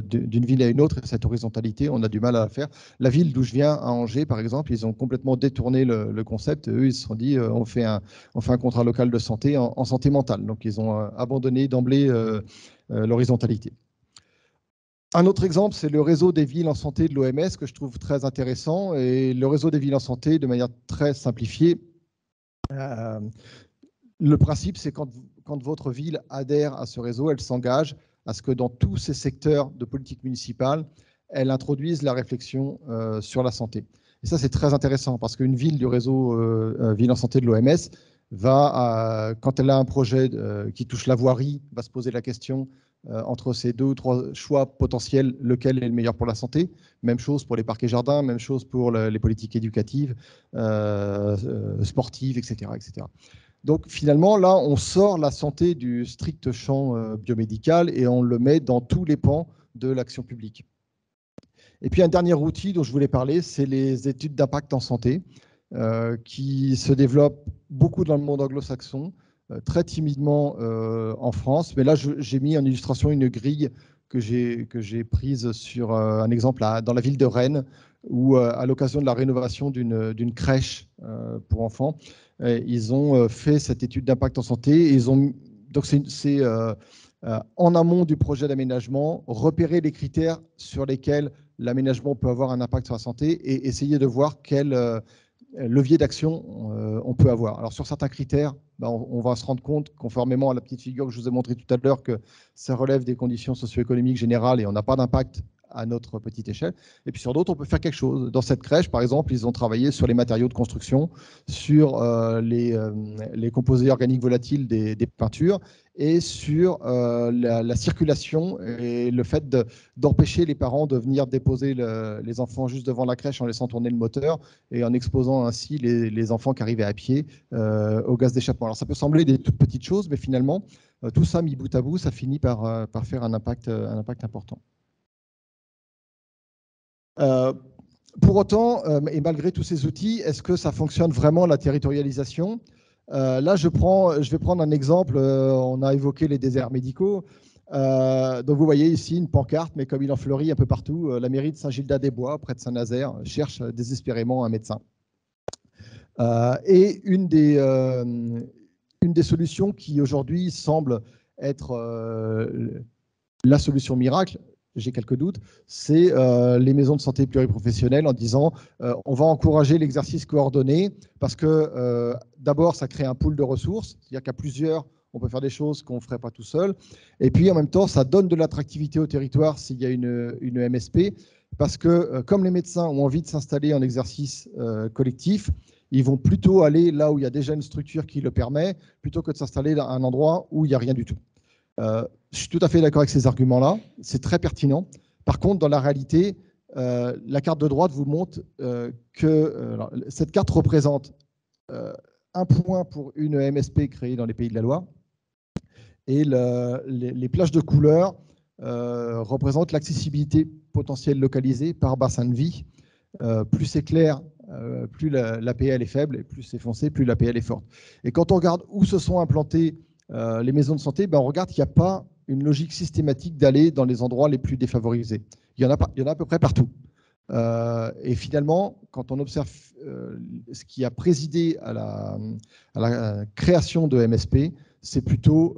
d'une ville à une autre. Cette horizontalité, on a du mal à la faire. La ville d'où je viens, à Angers, par exemple, ils ont complètement détourné le concept. Eux, ils se sont dit, on fait un contrat local de santé en santé mentale. Donc, ils ont abandonné d'emblée l'horizontalité. Un autre exemple, c'est le réseau des villes en santé de l'OMS, que je trouve très intéressant. Et le réseau des villes en santé, de manière très simplifiée, le principe, c'est quand votre ville adhère à ce réseau, elle s'engage à ce que dans tous ces secteurs de politique municipale, elle introduise la réflexion sur la santé. Et ça, c'est très intéressant parce qu'une ville du réseau Ville en santé de l'OMS va, quand elle a un projet qui touche la voirie, va se poser la question entre ces 2 ou 3 choix potentiels, lequel est le meilleur pour la santé. Même chose pour les parcs et jardins, même chose pour les politiques éducatives, sportives, etc., etc. Donc finalement, là, on sort la santé du strict champ biomédical et on le met dans tous les pans de l'action publique. Et puis un dernier outil dont je voulais parler, c'est les études d'impact en santé, qui se développent beaucoup dans le monde anglo-saxon, très timidement en France. Mais là, j'ai mis en illustration une grille que j'ai prise sur un exemple dans la ville de Rennes, où à l'occasion de la rénovation d'une crèche pour enfants, ils ont fait cette étude d'impact en santé. Et donc c'est en amont du projet d'aménagement, repérer les critères sur lesquels l'aménagement peut avoir un impact sur la santé et essayer de voir quel levier d'action on peut avoir. Alors sur certains critères, on va se rendre compte, conformément à la petite figure que je vous ai montrée tout à l'heure, que ça relève des conditions socio-économiques générales et on n'a pas d'impact à notre petite échelle. Et puis sur d'autres, on peut faire quelque chose. Dans cette crèche, par exemple, ils ont travaillé sur les matériaux de construction, sur les composés organiques volatiles des peintures et sur la circulation et le fait d'empêcher les parents de venir déposer les enfants juste devant la crèche en laissant tourner le moteur et en exposant ainsi les enfants qui arrivaient à pied au gaz d'échappement. Alors ça peut sembler des toutes petites choses, mais finalement, tout ça mis bout à bout, ça finit par faire un impact important. Pour autant, et malgré tous ces outils, est-ce que ça fonctionne vraiment la territorialisation ? Là, je vais prendre un exemple. On a évoqué les déserts médicaux. Donc, vous voyez ici une pancarte, mais comme il en fleurit un peu partout, la mairie de Saint-Gildas-des-Bois, près de Saint-Nazaire, cherche désespérément un médecin. Et une des solutions qui aujourd'hui semble être la solution miracle, j'ai quelques doutes, c'est les maisons de santé pluriprofessionnelles en disant on va encourager l'exercice coordonné parce que d'abord, ça crée un pool de ressources, c'est-à-dire qu'à plusieurs, on peut faire des choses qu'on ne ferait pas tout seul. Et puis, en même temps, ça donne de l'attractivité au territoire s'il y a une MSP parce que comme les médecins ont envie de s'installer en exercice collectif, ils vont plutôt aller là où il y a déjà une structure qui le permet plutôt que de s'installer à un endroit où il n'y a rien du tout. Je suis tout à fait d'accord avec ces arguments-là, c'est très pertinent. Par contre, dans la réalité, la carte de droite vous montre que cette carte représente un point pour une MSP créée dans les Pays de la Loire et les plages de couleurs représentent l'accessibilité potentielle localisée par bassin de vie. Plus c'est clair, plus l'APL est faible, et plus c'est foncé, plus l'APL est forte. Et quand on regarde où se sont implantées les maisons de santé, on regarde qu'il n'y a pas une logique systématique d'aller dans les endroits les plus défavorisés. Il y en a à peu près partout. Et finalement, quand on observe ce qui a présidé à la création de MSP, c'est plutôt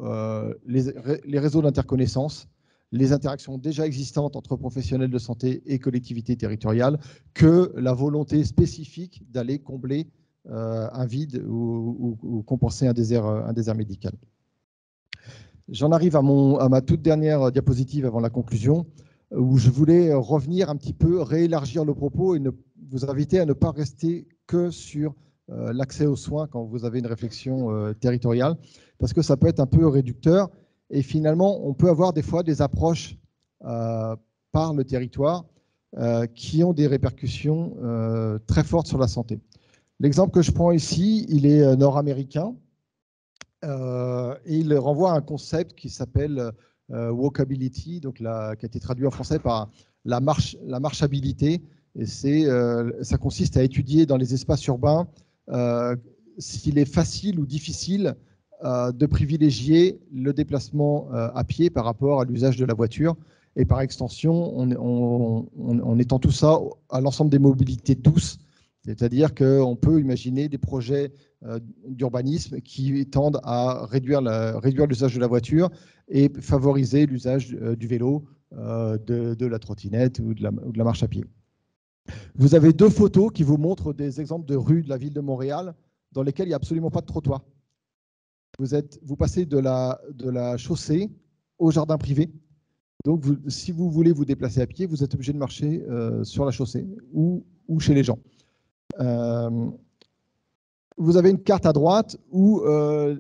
les réseaux d'interconnaissance, les interactions déjà existantes entre professionnels de santé et collectivités territoriales, que la volonté spécifique d'aller combler un vide ou compenser un désert médical. J'en arrive à ma toute dernière diapositive avant la conclusion, où je voulais revenir un petit peu, réélargir le propos et vous inviter à ne pas rester que sur l'accès aux soins quand vous avez une réflexion territoriale, parce que ça peut être un peu réducteur. Et finalement, on peut avoir des fois des approches par le territoire qui ont des répercussions très fortes sur la santé. L'exemple que je prends ici, il est nord-américain et il renvoie à un concept qui s'appelle walkability, donc qui a été traduit en français par la marchabilité. Et ça consiste à étudier dans les espaces urbains s'il est facile ou difficile de privilégier le déplacement à pied par rapport à l'usage de la voiture. Et par extension, on étend tout ça à l'ensemble des mobilités douces, c'est-à-dire qu'on peut imaginer des projets d'urbanisme qui tendent à réduire l'usage de la voiture et favoriser l'usage du vélo, de la trottinette ou de la marche à pied. Vous avez deux photos qui vous montrent des exemples de rues de la ville de Montréal dans lesquelles il n'y a absolument pas de trottoir. Vous passez de la chaussée au jardin privé. Donc, si vous voulez vous déplacer à pied, vous êtes obligé de marcher sur la chaussée ou chez les gens. Vous avez une carte à droite où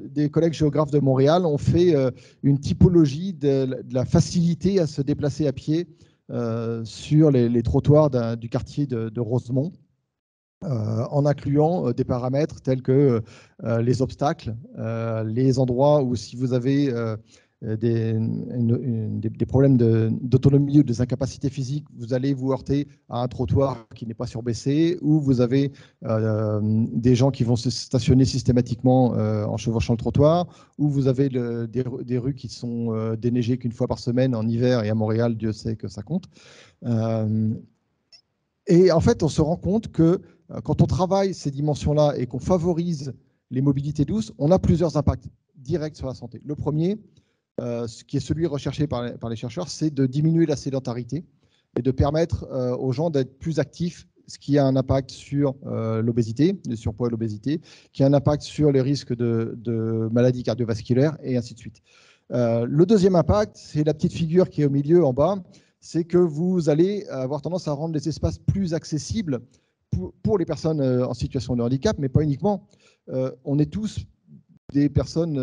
des collègues géographes de Montréal ont fait une typologie de la facilité à se déplacer à pied sur les trottoirs du quartier de Rosemont, en incluant des paramètres tels que les obstacles, les endroits où si vous avez des problèmes d'autonomie ou des incapacités physiques, vous allez vous heurter à un trottoir qui n'est pas surbaissé, ou vous avez des gens qui vont se stationner systématiquement en chevauchant le trottoir, ou vous avez des rues qui sont déneigées qu'une fois par semaine en hiver, et à Montréal, Dieu sait que ça compte. Et en fait, on se rend compte que quand on travaille ces dimensions-là et qu'on favorise les mobilités douces, on a plusieurs impacts directs sur la santé. Le premier, ce qui est celui recherché par les chercheurs, c'est de diminuer la sédentarité et de permettre aux gens d'être plus actifs, ce qui a un impact sur l'obésité, le surpoids et l'obésité, qui a un impact sur les risques de maladies cardiovasculaires et ainsi de suite. Le deuxième impact, c'est la petite figure qui est au milieu en bas, c'est que vous allez avoir tendance à rendre les espaces plus accessibles pour les personnes en situation de handicap, mais pas uniquement. On est tous des personnes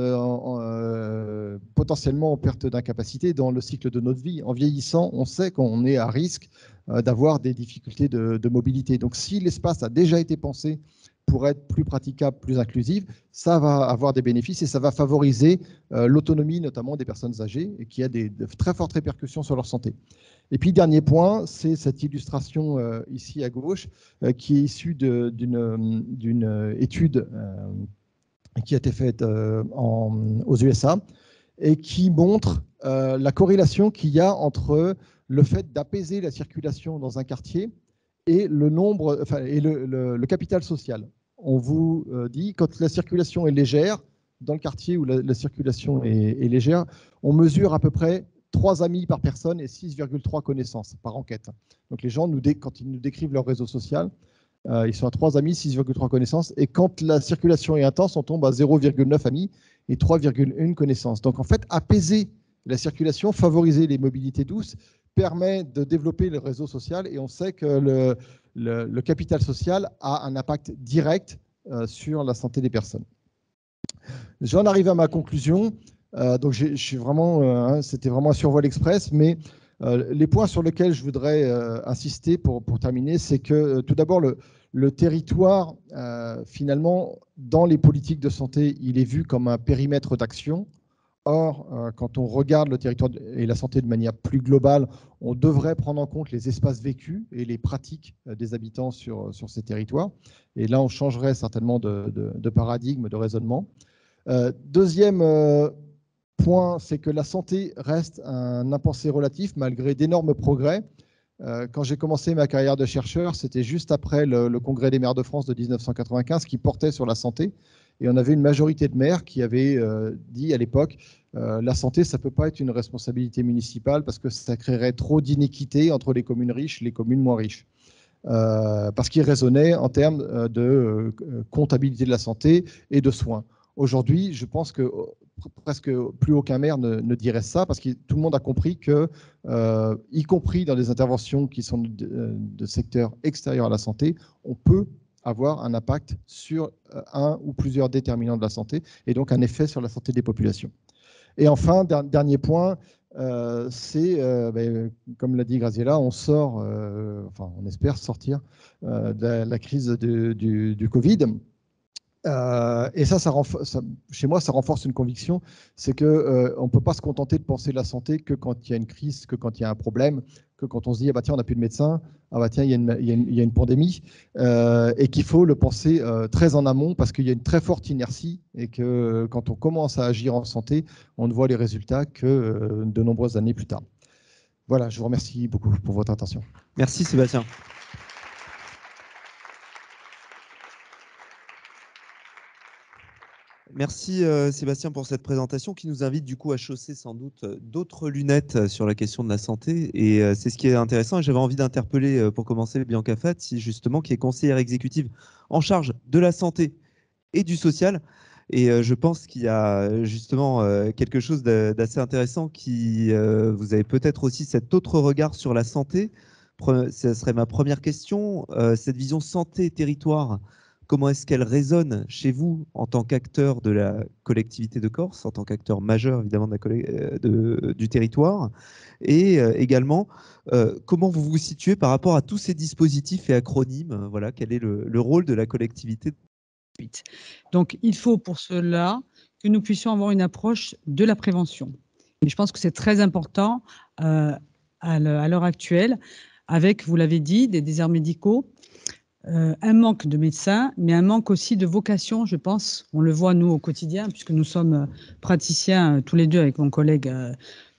potentiellement en perte d'incapacité dans le cycle de notre vie. En vieillissant, on sait qu'on est à risque d'avoir des difficultés de mobilité. Donc, si l'espace a déjà été pensé pour être plus praticable, plus inclusif, ça va avoir des bénéfices et ça va favoriser l'autonomie, notamment des personnes âgées, et qui a de très fortes répercussions sur leur santé. Et puis, dernier point, c'est cette illustration ici à gauche, qui est issue d'une étude qui a été faite aux USA et qui montre la corrélation qu'il y a entre le fait d'apaiser la circulation dans un quartier et le capital social. On vous dit, quand la circulation est légère, dans le quartier où la circulation est légère, on mesure à peu près 3 amis par personne et 6,3 connaissances par enquête. Donc les gens, quand ils nous décrivent leur réseau social, ils sont à 3 amis, 6,3 connaissances. Et quand la circulation est intense, on tombe à 0,9 amis et 3,1 connaissances. Donc en fait, apaiser la circulation, favoriser les mobilités douces, permet de développer le réseau social. Et on sait que le capital social a un impact direct sur la santé des personnes. J'en arrive à ma conclusion. Donc je suis vraiment, c'était vraiment un survol express, mais les points sur lesquels je voudrais insister pour terminer, c'est que tout d'abord, le territoire, finalement, dans les politiques de santé, il est vu comme un périmètre d'action. Or, quand on regarde le territoire et la santé de manière plus globale, on devrait prendre en compte les espaces vécus et les pratiques des habitants sur ces territoires. Et là, on changerait certainement de paradigme, de raisonnement. Deuxième point, c'est que la santé reste un impensé relatif malgré d'énormes progrès. Quand j'ai commencé ma carrière de chercheur, c'était juste après le Congrès des maires de France de 1995 qui portait sur la santé. Et on avait une majorité de maires qui avaient dit à l'époque la santé, ça ne peut pas être une responsabilité municipale parce que ça créerait trop d'inéquité entre les communes riches et les communes moins riches. Parce qu'ils raisonnaient en termes de comptabilité de la santé et de soins. Aujourd'hui, je pense que presque plus aucun maire ne dirait ça parce que tout le monde a compris que, y compris dans des interventions qui sont de secteur extérieur à la santé, on peut avoir un impact sur un ou plusieurs déterminants de la santé et donc un effet sur la santé des populations. Et enfin, dernier point, comme l'a dit Graziella, on sort, enfin on espère sortir de la crise du Covid. Et chez moi, ça renforce une conviction, c'est qu'on ne peut pas se contenter de penser la santé que quand il y a une crise, que quand il y a un problème, que quand on se dit, ah bah tiens, on n'a plus de médecin, ah bah tiens, il y a une pandémie, et qu'il faut le penser très en amont parce qu'il y a une très forte inertie et que quand on commence à agir en santé, on ne voit les résultats que de nombreuses années plus tard. Voilà, je vous remercie beaucoup pour votre attention. Merci Sébastien. Merci Sébastien pour cette présentation qui nous invite du coup à chausser sans doute d'autres lunettes sur la question de la santé. Et c'est ce qui est intéressant. J'avais envie d'interpeller pour commencer Bianca Fati, justement, qui est conseillère exécutive en charge de la santé et du social. Et je pense qu'il y a justement quelque chose d'assez intéressant qui vous avez peut-être aussi cet autre regard sur la santé. Ça serait ma première question. Cette vision santé-territoire, comment est-ce qu'elle résonne chez vous en tant qu'acteur de la collectivité de Corse, en tant qu'acteur majeur évidemment du territoire, et également comment vous vous situez par rapport à tous ces dispositifs et acronymes, voilà, quel est le rôle de la collectivité? Donc, il faut pour cela que nous puissions avoir une approche de la prévention. Et je pense que c'est très important à l'heure actuelle, avec, vous l'avez dit, des déserts médicaux, un manque de médecins, mais un manque aussi de vocation, je pense. On le voit, nous, au quotidien, puisque nous sommes praticiens tous les deux avec mon collègue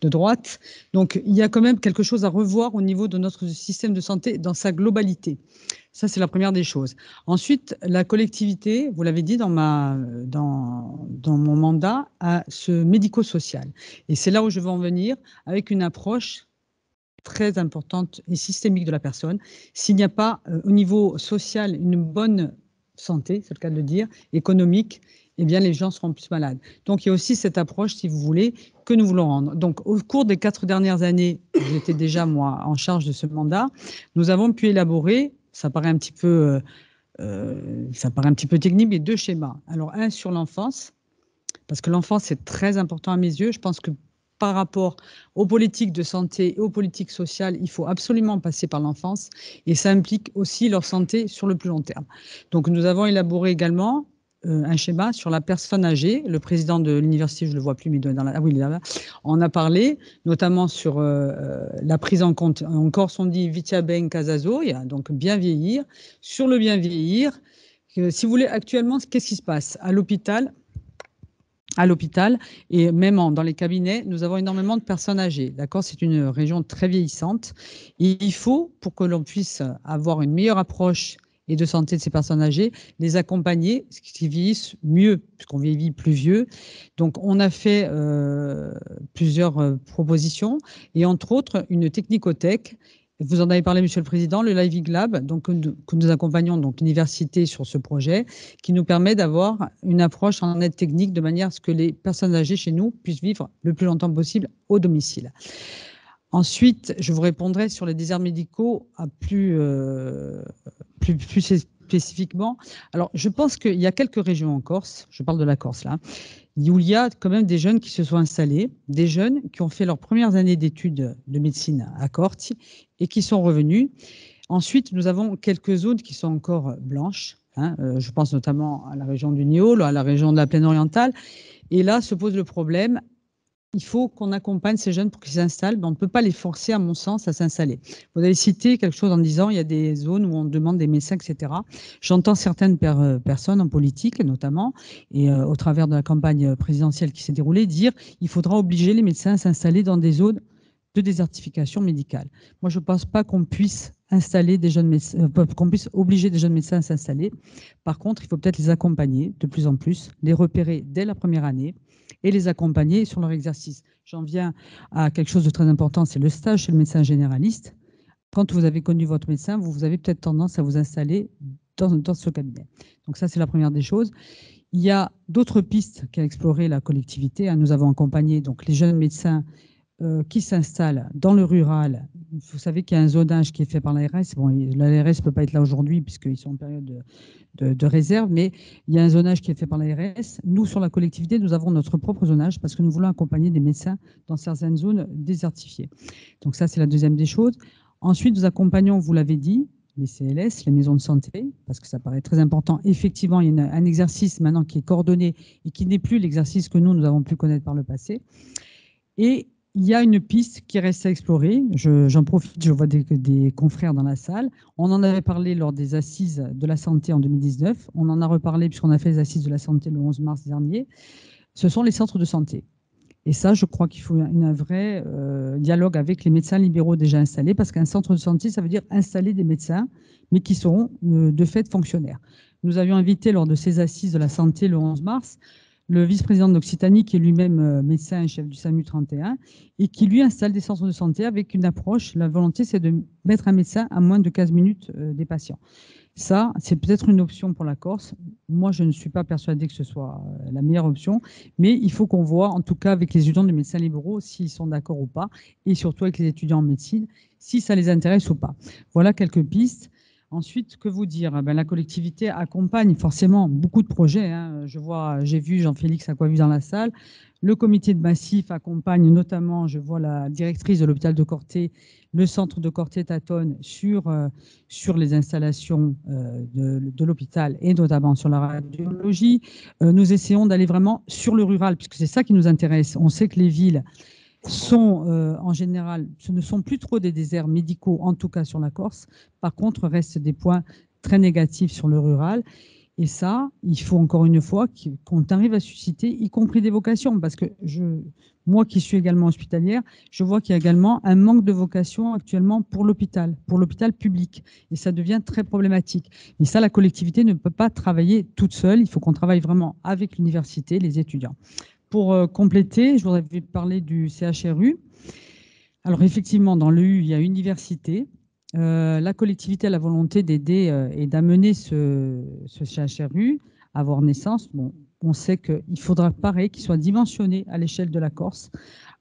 de droite. Donc, il y a quand même quelque chose à revoir au niveau de notre système de santé dans sa globalité. Ça, c'est la première des choses. Ensuite, la collectivité, vous l'avez dit dans mon mandat, a ce médico-social. Et c'est là où je veux en venir, avec une approche très importante et systémique de la personne. S'il n'y a pas au niveau social une bonne santé, c'est le cas de le dire, économique, eh bien les gens seront plus malades. Donc il y a aussi cette approche, si vous voulez, que nous voulons rendre. Donc au cours des 4 dernières années, j'étais déjà moi en charge de ce mandat, nous avons pu élaborer, ça paraît un petit peu technique, mais 2 schémas. Alors un sur l'enfance, parce que l'enfance c'est très important à mes yeux. Je pense que par rapport aux politiques de santé et aux politiques sociales, il faut absolument passer par l'enfance et ça implique aussi leur santé sur le plus long terme. Donc nous avons élaboré également un schéma sur la personne âgée. Le président de l'université, je ne le vois plus, mais il est dans la... Ah oui, il est là. On a parlé notamment sur la prise en compte. En Corse, on dit Vitia Ben Casazoia, donc bien vieillir. Sur le bien vieillir, si vous voulez, actuellement, qu'est-ce qui se passe à l'hôpital et même dans les cabinets, nous avons énormément de personnes âgées. D'accord, c'est une région très vieillissante. Et il faut, pour que l'on puisse avoir une meilleure approche et de santé de ces personnes âgées, les accompagner, ce qui vieillissent mieux, puisqu'on vieillit plus vieux. Donc, on a fait plusieurs propositions et entre autres, une technicothèque. Vous en avez parlé, Monsieur le Président, le Living Lab, donc, que nous accompagnons donc l'université sur ce projet, qui nous permet d'avoir une approche en aide technique de manière à ce que les personnes âgées chez nous puissent vivre le plus longtemps possible au domicile. Ensuite, je vous répondrai sur les déserts médicaux à plus spécifiquement. Alors, je pense qu'il y a quelques régions en Corse, je parle de la Corse là, où il y a quand même des jeunes qui se sont installés, des jeunes qui ont fait leurs premières années d'études de médecine à Corte et qui sont revenus. Ensuite, nous avons quelques zones qui sont encore blanches. Je pense notamment à la région du Niol, à la région de la Plaine orientale. Et là se pose le problème. Il faut qu'on accompagne ces jeunes pour qu'ils s'installent, mais on ne peut pas les forcer, à mon sens, à s'installer. Vous avez cité quelque chose en disant il y a des zones où on demande des médecins, etc. J'entends certaines personnes en politique, notamment, et au travers de la campagne présidentielle qui s'est déroulée, dire il faudra obliger les médecins à s'installer dans des zones de désertification médicale. Moi, je ne pense pas qu'on puisse installer des jeunes médecins, qu'on puisse obliger des jeunes médecins à s'installer. Par contre, il faut peut-être les accompagner de plus en plus, les repérer dès la première année et les accompagner sur leur exercice. J'en viens à quelque chose de très important, c'est le stage chez le médecin généraliste. Quand vous avez connu votre médecin, vous avez peut-être tendance à vous installer dans ce cabinet. Donc ça, c'est la première des choses. Il y a d'autres pistes qu'a exploré la collectivité. Nous avons accompagné donc les jeunes médecins qui s'installent dans le rural, vous savez qu'il y a un zonage qui est fait par l'ARS. Bon, l'ARS ne peut pas être là aujourd'hui puisqu'ils sont en période de réserve, mais il y a un zonage qui est fait par l'ARS. Nous, sur la collectivité, nous avons notre propre zonage parce que nous voulons accompagner des médecins dans certaines zones désertifiées. Donc ça, c'est la deuxième des choses. Ensuite, nous accompagnons, vous l'avez dit, les CLS, les maisons de santé, parce que ça paraît très important. Effectivement, il y a un exercice maintenant qui est coordonné et qui n'est plus l'exercice que nous avons pu connaître par le passé. Et il y a une piste qui reste à explorer. J'en profite, je vois des confrères dans la salle. On en avait parlé lors des assises de la santé en 2019. On en a reparlé puisqu'on a fait les assises de la santé le 11 mars dernier. Ce sont les centres de santé. Et ça, je crois qu'il faut un vrai dialogue avec les médecins libéraux déjà installés, parce qu'un centre de santé, ça veut dire installer des médecins, mais qui seront de fait fonctionnaires. Nous avions invité lors de ces assises de la santé le 11 mars le vice-président d'Occitanie, qui est lui-même médecin et chef du SAMU 31, et qui lui installe des centres de santé avec une approche. La volonté, c'est de mettre un médecin à moins de 15 minutes des patients. Ça, c'est peut-être une option pour la Corse. Moi, je ne suis pas persuadée que ce soit la meilleure option, mais il faut qu'on voit, en tout cas avec les étudiants de médecins libéraux, s'ils sont d'accord ou pas, et surtout avec les étudiants en médecine, si ça les intéresse ou pas. Voilà quelques pistes. Ensuite, que vous dire? La collectivité accompagne forcément beaucoup de projets. J'ai vu Jean-Félix Acquavive dans la salle. Le comité de massif accompagne notamment, je vois la directrice de l'hôpital de Corté, le centre de Corté-Tatone sur les installations de l'hôpital et notamment sur la radiologie. Nous essayons d'aller vraiment sur le rural, puisque c'est ça qui nous intéresse. On sait que les villes sont en général, ce ne sont plus trop des déserts médicaux, en tout cas sur la Corse. Par contre, restent des points très négatifs sur le rural. Et ça, il faut encore une fois qu'on arrive à susciter, y compris des vocations, parce que moi qui suis également hospitalière, je vois qu'il y a également un manque de vocations actuellement pour l'hôpital public. Et ça devient très problématique. Et ça, la collectivité ne peut pas travailler toute seule. Il faut qu'on travaille vraiment avec l'université, les étudiants. Pour compléter, je voudrais parler du CHRU. Alors effectivement, dans l'EU, il y a université. La collectivité a la volonté d'aider et d'amener ce CHRU à avoir naissance. Bon, on sait qu'il faudra pareil qu'il soit dimensionné à l'échelle de la Corse,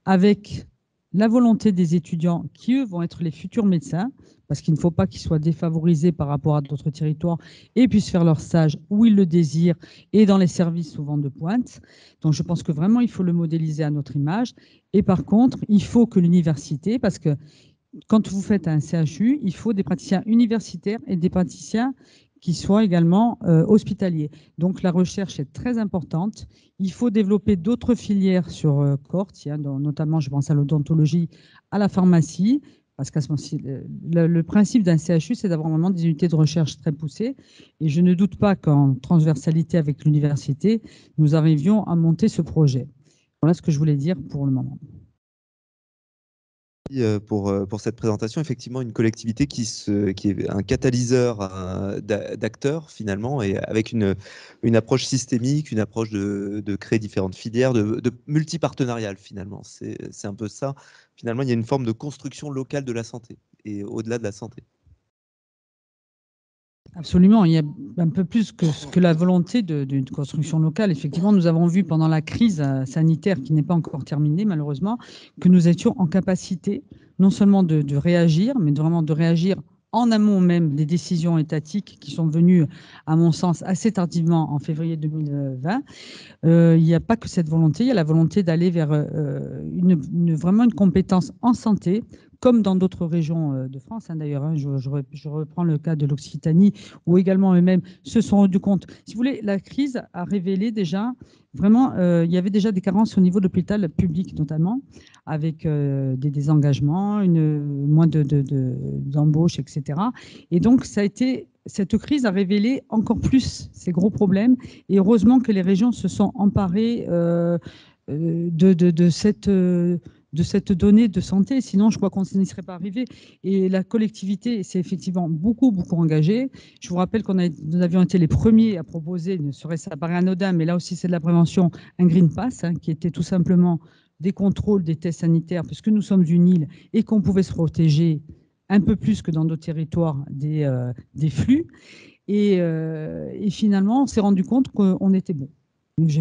avec la volonté des étudiants qui, eux, vont être les futurs médecins, parce qu'il ne faut pas qu'ils soient défavorisés par rapport à d'autres territoires et puissent faire leur stage où ils le désirent et dans les services souvent de pointe. Donc, je pense que vraiment, il faut le modéliser à notre image. Et par contre, il faut que l'université, parce que quand vous faites un CHU, il faut des praticiens universitaires et des praticiens qui soient également hospitaliers. Donc, la recherche est très importante. Il faut développer d'autres filières sur Corte, notamment, je pense à l'odontologie, à la pharmacie, parce qu'à ce moment-ci, le principe d'un CHU, c'est d'avoir vraiment des unités de recherche très poussées. Et je ne doute pas qu'en transversalité avec l'université, nous arrivions à monter ce projet. Voilà ce que je voulais dire pour le moment. Pour cette présentation, effectivement, une collectivité qui est un catalyseur d'acteurs finalement, et avec une approche systémique, une approche de créer différentes filières, de multipartenarial finalement. C'est un peu ça. Finalement, il y a une forme de construction locale de la santé et au-delà de la santé. Absolument, il y a un peu plus que la volonté d'une construction locale. Effectivement, nous avons vu pendant la crise sanitaire, qui n'est pas encore terminée malheureusement, que nous étions en capacité non seulement de réagir, mais vraiment de réagir en amont même des décisions étatiques qui sont venues, à mon sens, assez tardivement en février 2020. Il n'y a pas que cette volonté, il y a la volonté d'aller vers vraiment une compétence en santé, comme dans d'autres régions de France, d'ailleurs. Je reprends le cas de l'Occitanie, où également eux-mêmes se sont rendus compte. Si vous voulez, la crise a révélé déjà, vraiment, il y avait déjà des carences au niveau de l'hôpital public, notamment, avec des désengagements, moins d'embauches, etc. Et donc, cette crise a révélé encore plus ces gros problèmes. Et heureusement que les régions se sont emparées de cette donnée de santé. Sinon, je crois qu'on n'y serait pas arrivé. Et la collectivité s'est effectivement beaucoup engagée. Je vous rappelle nous avions été les premiers à proposer, ça paraît anodin, mais là aussi c'est de la prévention, un Green Pass, qui était tout simplement des contrôles, des tests sanitaires, puisque nous sommes une île et qu'on pouvait se protéger un peu plus que dans d'autres territoires des flux. Et finalement, on s'est rendu compte qu'on était bon.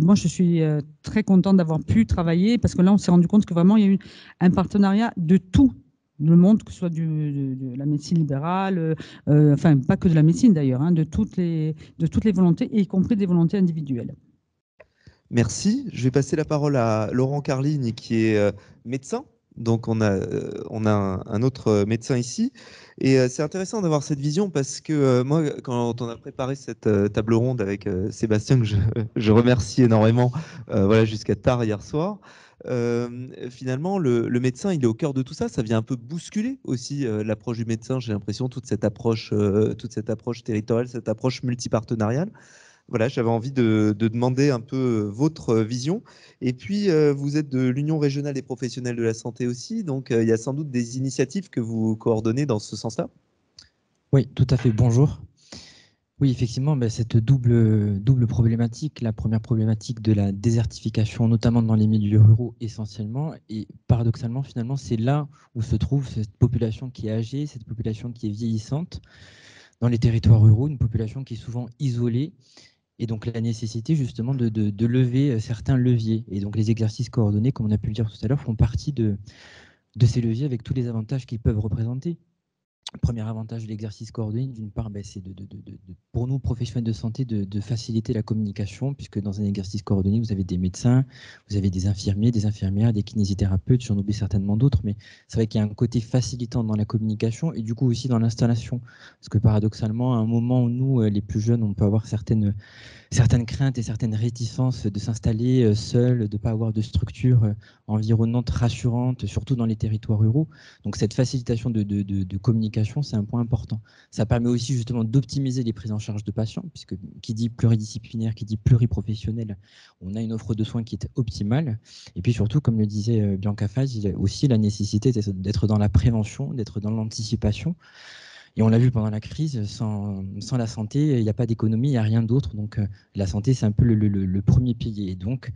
Moi, je suis très contente d'avoir pu travailler parce que là, on s'est rendu compte que vraiment, il y a eu un partenariat de tous le monde, que ce soit de la médecine libérale, enfin pas que de la médecine d'ailleurs, hein, de toutes les volontés, y compris des volontés individuelles. Merci. Je vais passer la parole à Laurent Carligne, qui est médecin. Donc, on a un autre médecin ici. Et c'est intéressant d'avoir cette vision parce que moi, quand on a préparé cette table ronde avec Sébastien, que je remercie énormément, voilà, jusqu'à tard hier soir, finalement, le médecin, il est au cœur de tout ça. Ça vient un peu bousculer aussi l'approche du médecin. J'ai l'impression, toute cette approche territoriale, cette approche multipartenariale. Voilà, j'avais envie de demander un peu votre vision. Et puis, vous êtes de l'Union régionale des professionnels de la santé aussi, donc il y a sans doute des initiatives que vous coordonnez dans ce sens-là. Oui, tout à fait. Bonjour. Oui, effectivement, cette double problématique, la première problématique de la désertification, notamment dans les milieux ruraux essentiellement, et paradoxalement, finalement, c'est là où se trouve cette population qui est âgée, cette population qui est vieillissante, dans les territoires ruraux, une population qui est souvent isolée, et donc la nécessité justement de lever certains leviers. Et donc les exercices coordonnés, comme on a pu le dire tout à l'heure, font partie de ces leviers avec tous les avantages qu'ils peuvent représenter. Le premier avantage de l'exercice coordonné, d'une part, c'est pour nous, professionnels de santé, de faciliter la communication, puisque dans un exercice coordonné, vous avez des médecins, vous avez des infirmiers, des infirmières, des kinésithérapeutes, j'en oublie certainement d'autres, mais c'est vrai qu'il y a un côté facilitant dans la communication et du coup aussi dans l'installation. Parce que paradoxalement, à un moment où nous, les plus jeunes, on peut avoir certaines craintes et certaines réticences de s'installer seul, de ne pas avoir de structure environnante rassurante, surtout dans les territoires ruraux. Donc cette facilitation de communication, c'est un point important. Ça permet aussi justement d'optimiser les prises en charge de patients, puisque qui dit pluridisciplinaire, qui dit pluriprofessionnel, on a une offre de soins qui est optimale. Et puis surtout, comme le disait Bianca Faz, il y a aussi la nécessité d'être dans la prévention, d'être dans l'anticipation. Et on l'a vu pendant la crise, sans la santé, il n'y a pas d'économie, il n'y a rien d'autre. Donc la santé, c'est un peu le premier pilier. Et donc,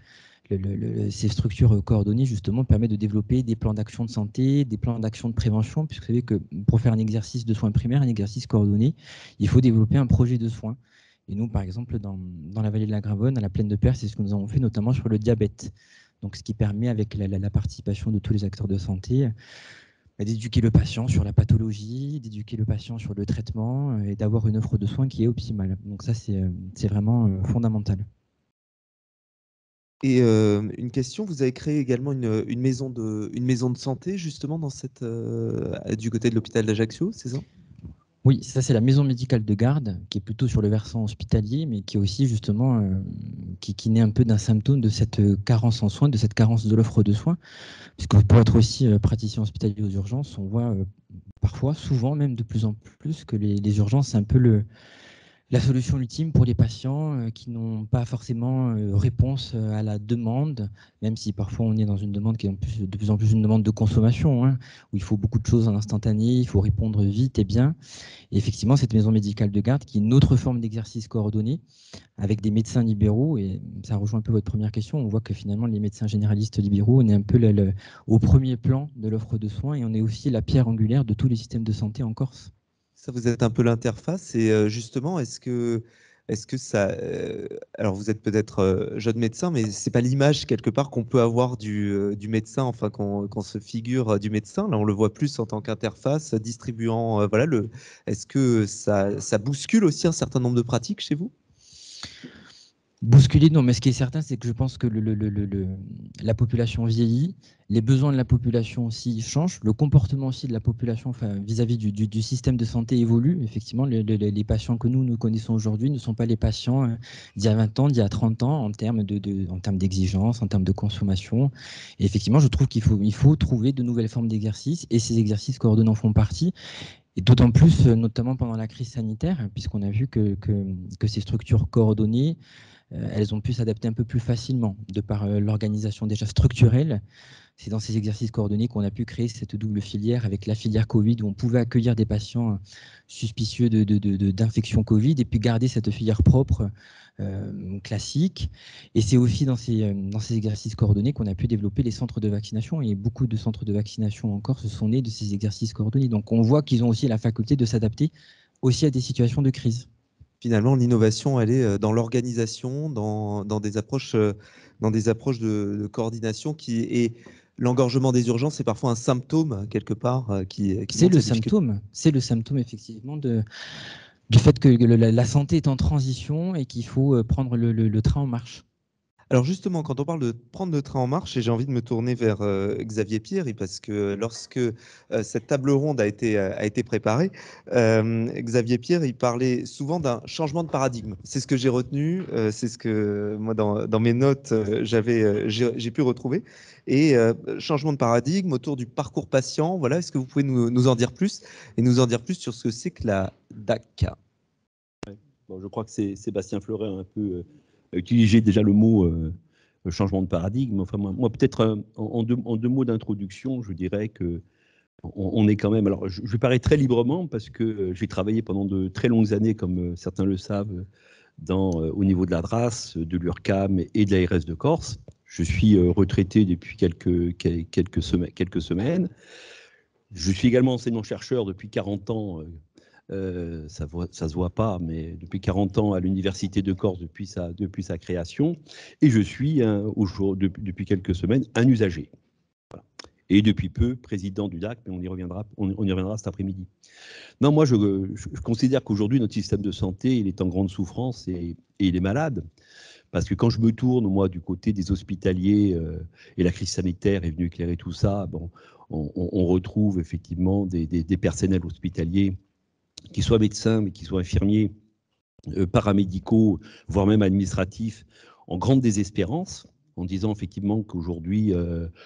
ces structures coordonnées, justement, permettent de développer des plans d'action de santé, des plans d'action de prévention, puisque vous savez que pour faire un exercice de soins primaires, un exercice coordonné, il faut développer un projet de soins. Et nous, par exemple, dans la vallée de la Gravonne, à la Plaine de Perse, c'est ce que nous avons fait notamment sur le diabète. Donc, ce qui permet, avec la participation de tous les acteurs de santé, d'éduquer le patient sur la pathologie, d'éduquer le patient sur le traitement et d'avoir une offre de soins qui est optimale. Donc ça, c'est vraiment fondamental. Et une question, vous avez créé également une maison de santé justement dans du côté de l'hôpital d'Ajaccio, c'est ça? Oui, ça c'est la maison médicale de garde, qui est plutôt sur le versant hospitalier, mais qui est aussi justement, qui naît un peu d'un symptôme de cette carence en soins, de cette carence de l'offre de soins, puisque pour être aussi praticien hospitalier aux urgences, on voit parfois, souvent même de plus en plus, que les urgences, c'est un peu la solution ultime pour les patients qui n'ont pas forcément réponse à la demande, même si parfois on est dans une demande qui est de plus en plus une demande de consommation, hein, où il faut beaucoup de choses en instantané, il faut répondre vite et bien. Et effectivement, cette maison médicale de garde, qui est une autre forme d'exercice coordonné, avec des médecins libéraux, et ça rejoint un peu votre première question, on voit que finalement les médecins généralistes libéraux, on est un peu au premier plan de l'offre de soins, et on est aussi la pierre angulaire de tous les systèmes de santé en Corse. Ça, vous êtes un peu l'interface. Et justement, est-ce que ça. Alors, vous êtes peut-être jeune médecin, mais c'est pas l'image quelque part qu'on peut avoir du médecin, enfin, qu'on se figure du médecin. Là, on le voit plus en tant qu'interface, distribuant. Voilà, est-ce que ça bouscule aussi un certain nombre de pratiques chez vous? Bousculer, non, mais ce qui est certain, c'est que je pense que la population vieillit, les besoins de la population aussi changent, le comportement aussi de la population vis-à-vis du système de santé évolue. Effectivement, les patients que nous connaissons aujourd'hui ne sont pas les patients d'il y a 20 ans, d'il y a 30 ans, en termes d'exigence, en termes de consommation. Et effectivement, je trouve qu'il faut trouver de nouvelles formes d'exercice, et ces exercices coordonnés en font partie. Et d'autant plus, notamment pendant la crise sanitaire, puisqu'on a vu que ces structures coordonnées, elles ont pu s'adapter un peu plus facilement de par l'organisation déjà structurelle. C'est dans ces exercices coordonnés qu'on a pu créer cette double filière avec la filière Covid, où on pouvait accueillir des patients suspicieux d'infection Covid et puis garder cette filière propre classique. Et c'est aussi dans ces exercices coordonnés qu'on a pu développer les centres de vaccination. Et beaucoup de centres de vaccination encore se sont nés de ces exercices coordonnés. Donc on voit qu'ils ont aussi la faculté de s'adapter aussi à des situations de crise. Finalement, l'innovation, elle est dans l'organisation, dans des approches de coordination l'engorgement des urgences est parfois un symptôme, quelque part, qui C'est montre le cette difficulté. symptôme, effectivement, du fait que la santé est en transition et qu'il faut prendre le train en marche. Alors justement, quand on parle de prendre le train en marche, et j'ai envie de me tourner vers Xavier Pierre, parce que lorsque cette table ronde a été préparée, Xavier Pierre, il parlait souvent d'un changement de paradigme. C'est ce que j'ai retenu, c'est ce que moi, dans mes notes, j'ai pu retrouver. Et changement de paradigme autour du parcours patient, voilà, est-ce que vous pouvez nous en dire plus, et nous en dire plus sur ce que c'est que la DAC? Bon, je crois que c'est Sébastien Fleuret a un peu utilisé déjà le mot changement de paradigme. Enfin, moi peut-être en deux mots d'introduction, je dirais que on est quand même. Alors, je parle très librement parce que j'ai travaillé pendant de très longues années, comme certains le savent, au niveau de la DRAS, de l'URCAM et de l'ARS de Corse. Je suis retraité depuis quelques semaines. Je suis également enseignant-chercheur depuis 40 ans. Ça se voit pas, mais depuis 40 ans à l'Université de Corse depuis sa création. Et je suis, depuis quelques semaines, un usager. Voilà. Et depuis peu, président du DAC, mais on y reviendra cet après-midi. Non, moi, je considère qu'aujourd'hui, notre système de santé, il est en grande souffrance et il est malade. Parce que quand je me tourne, moi, du côté des hospitaliers, et la crise sanitaire est venue éclairer tout ça, bon, on retrouve effectivement des personnels hospitaliers qui soient médecins, mais qui soient infirmiers, paramédicaux, voire même administratifs, en grande désespérance, en disant effectivement qu'aujourd'hui,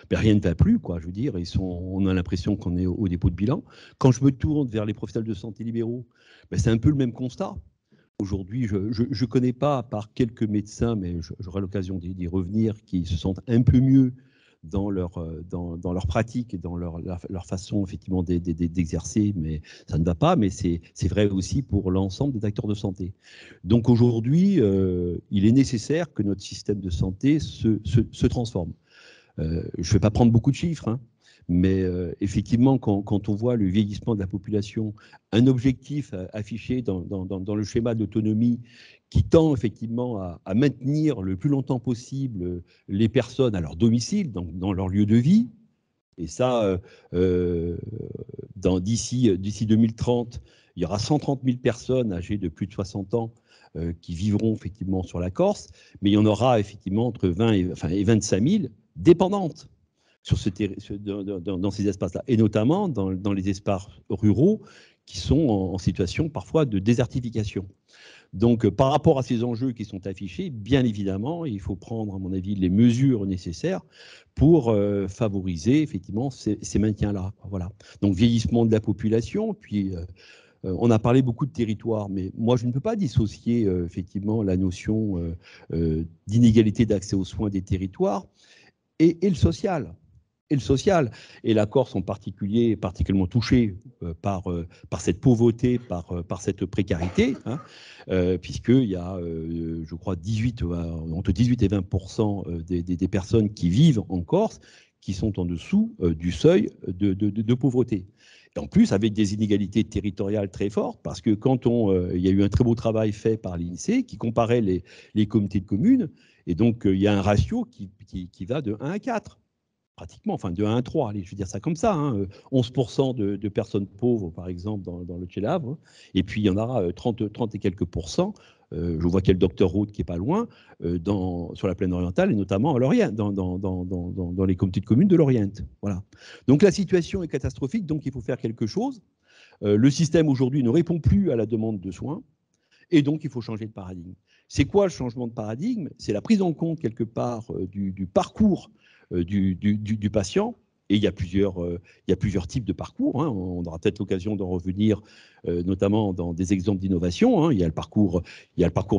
rien ne va plus, quoi, je veux dire, on a l'impression qu'on est au dépôt de bilan. Quand je me tourne vers les professionnels de santé libéraux, c'est un peu le même constat. Aujourd'hui, je ne connais pas, à part quelques médecins, mais j'aurai l'occasion d'y revenir, qui se sentent un peu mieux dans leur pratique et dans leur façon effectivement d'exercer, mais ça ne va pas, mais c'est vrai aussi pour l'ensemble des acteurs de santé. Donc aujourd'hui, il est nécessaire que notre système de santé se transforme. Je ne vais pas prendre beaucoup de chiffres, hein, mais effectivement, quand on voit le vieillissement de la population, un objectif affiché dans le schéma d'autonomie qui tend effectivement à maintenir le plus longtemps possible les personnes à leur domicile, dans leur lieu de vie, et ça, d'ici 2030, il y aura 130 000 personnes âgées de plus de 60 ans qui vivront effectivement sur la Corse, mais il y en aura effectivement entre 20 et 25 000 dépendantes dans ces espaces-là, et notamment dans les espaces ruraux qui sont en situation parfois de désertification. Donc, par rapport à ces enjeux qui sont affichés, bien évidemment, il faut prendre, à mon avis, les mesures nécessaires pour favoriser effectivement ces maintiens-là. Voilà. Donc, vieillissement de la population, puis on a parlé beaucoup de territoires, mais moi, je ne peux pas dissocier effectivement la notion d'inégalité d'accès aux soins des territoires et le social. Et la Corse en particulier est particulièrement touchée par cette pauvreté, par cette précarité, hein, puisqu'il y a, je crois, entre 18 et 20% des personnes qui vivent en Corse qui sont en dessous du seuil de pauvreté. Et en plus, avec des inégalités territoriales très fortes, parce que quand il y a eu un très beau travail fait par l'INSEE qui comparait les communautés de communes, et donc il y a un ratio qui va de 1 à 4. Pratiquement, enfin de 1 à 3, allez, je vais dire ça comme ça, hein, 11% de personnes pauvres, par exemple, dans le Tchélavre, et puis il y en aura 30 et quelques pourcents, je vois qu'il y a le docteur Roth qui n'est pas loin, sur la plaine orientale, et notamment à Lorient, dans les communautés de communes de Lorient. Voilà. Donc la situation est catastrophique, donc il faut faire quelque chose. Le système aujourd'hui ne répond plus à la demande de soins, et donc il faut changer de paradigme. C'est quoi le changement de paradigme? C'est la prise en compte, quelque part, du parcours du patient, et il y a plusieurs types de parcours, hein. On aura peut-être l'occasion d'en revenir, notamment dans des exemples d'innovation, hein. Il y a le parcours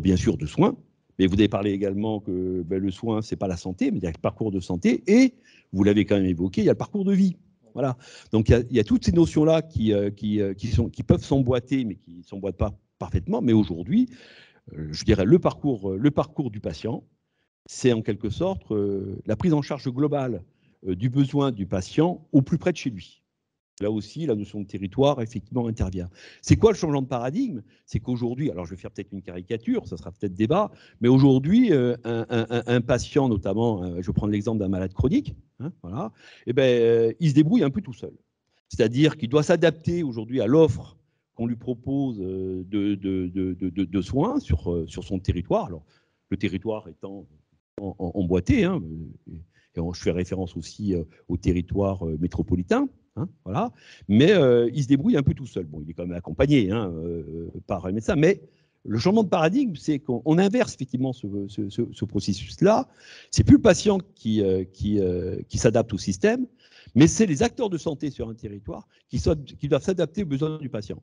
bien sûr de soins, mais vous avez parlé également que le soin, c'est pas la santé, mais il y a le parcours de santé, et vous l'avez quand même évoqué, il y a le parcours de vie. Voilà. Donc il y a toutes ces notions-là qui peuvent s'emboîter, mais qui ne s'emboîtent pas parfaitement. Mais aujourd'hui, je dirais le parcours du patient, c'est en quelque sorte la prise en charge globale du besoin du patient au plus près de chez lui. Là aussi, la notion de territoire, effectivement, intervient. C'est quoi le changement de paradigme? C'est qu'aujourd'hui, alors je vais faire peut-être une caricature, ça sera peut-être débat, mais aujourd'hui, un patient, notamment, je vais prendre l'exemple d'un malade chronique, hein, voilà, eh ben, il se débrouille un peu tout seul. C'est-à-dire qu'il doit s'adapter aujourd'hui à l'offre qu'on lui propose de soins sur son territoire. Alors, le territoire étant emboîté, hein, et je fais référence aussi au territoire métropolitain. Hein, voilà. Mais il se débrouille un peu tout seul. Bon, il est quand même accompagné hein, par un médecin, mais le changement de paradigme, c'est qu'on inverse effectivement ce processus-là. C'est plus le patient qui s'adapte au système, mais c'est les acteurs de santé sur un territoire qui doivent s'adapter aux besoins du patient.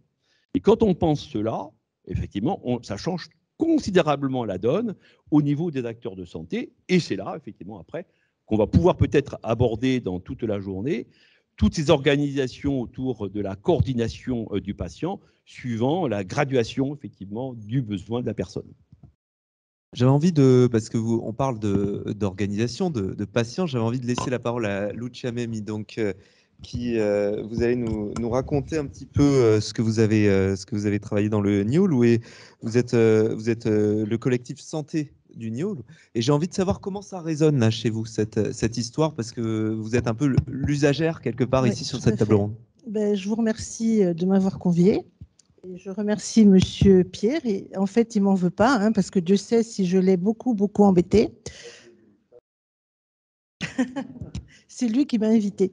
Et quand on pense cela, effectivement, ça change considérablement la donne au niveau des acteurs de santé. Et c'est là, effectivement, après, qu'on va pouvoir peut-être aborder dans toute la journée toutes ces organisations autour de la coordination du patient, suivant la graduation, effectivement, du besoin de la personne. J'avais envie parce que on parle d'organisation, de patients, j'avais envie de laisser la parole à Lucia Memi, donc vous allez nous raconter un petit peu ce que vous avez travaillé dans le NIOL, où vous êtes le collectif santé du NIOL, et j'ai envie de savoir comment ça résonne là chez vous cette histoire, parce que vous êtes un peu l'usagère quelque part ici sur cette table ronde. Ben, je vous remercie de m'avoir convié. Et je remercie Monsieur Pierre. Et en fait, il m'en veut pas, hein, parce que Dieu sait si je l'ai beaucoup embêté. C'est lui qui m'a invité.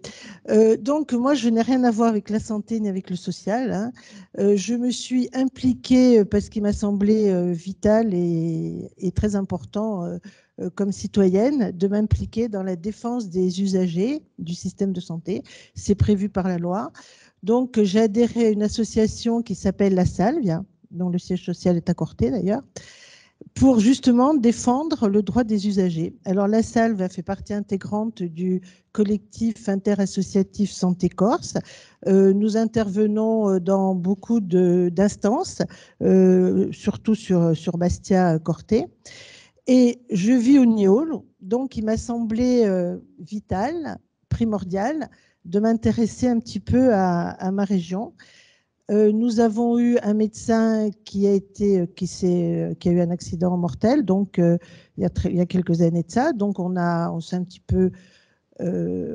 Donc, moi, je n'ai rien à voir avec la santé ni avec le social. Hein. Je me suis impliquée parce qu'il m'a semblé vital et très important comme citoyenne de m'impliquer dans la défense des usagers du système de santé. C'est prévu par la loi. Donc, j'ai adhéré à une association qui s'appelle La Salvia, dont le siège social est à Corté d'ailleurs, pour justement défendre le droit des usagers. Alors, La Salve fait partie intégrante du collectif interassociatif Santé Corse. Nous intervenons dans beaucoup d'instances, surtout sur Bastia, Corté. Et je vis au NIOL, donc il m'a semblé vital, primordial, de m'intéresser un petit peu à ma région. Nous avons eu un médecin qui a eu un accident mortel, donc il y a quelques années de ça. Donc on s'est un petit peu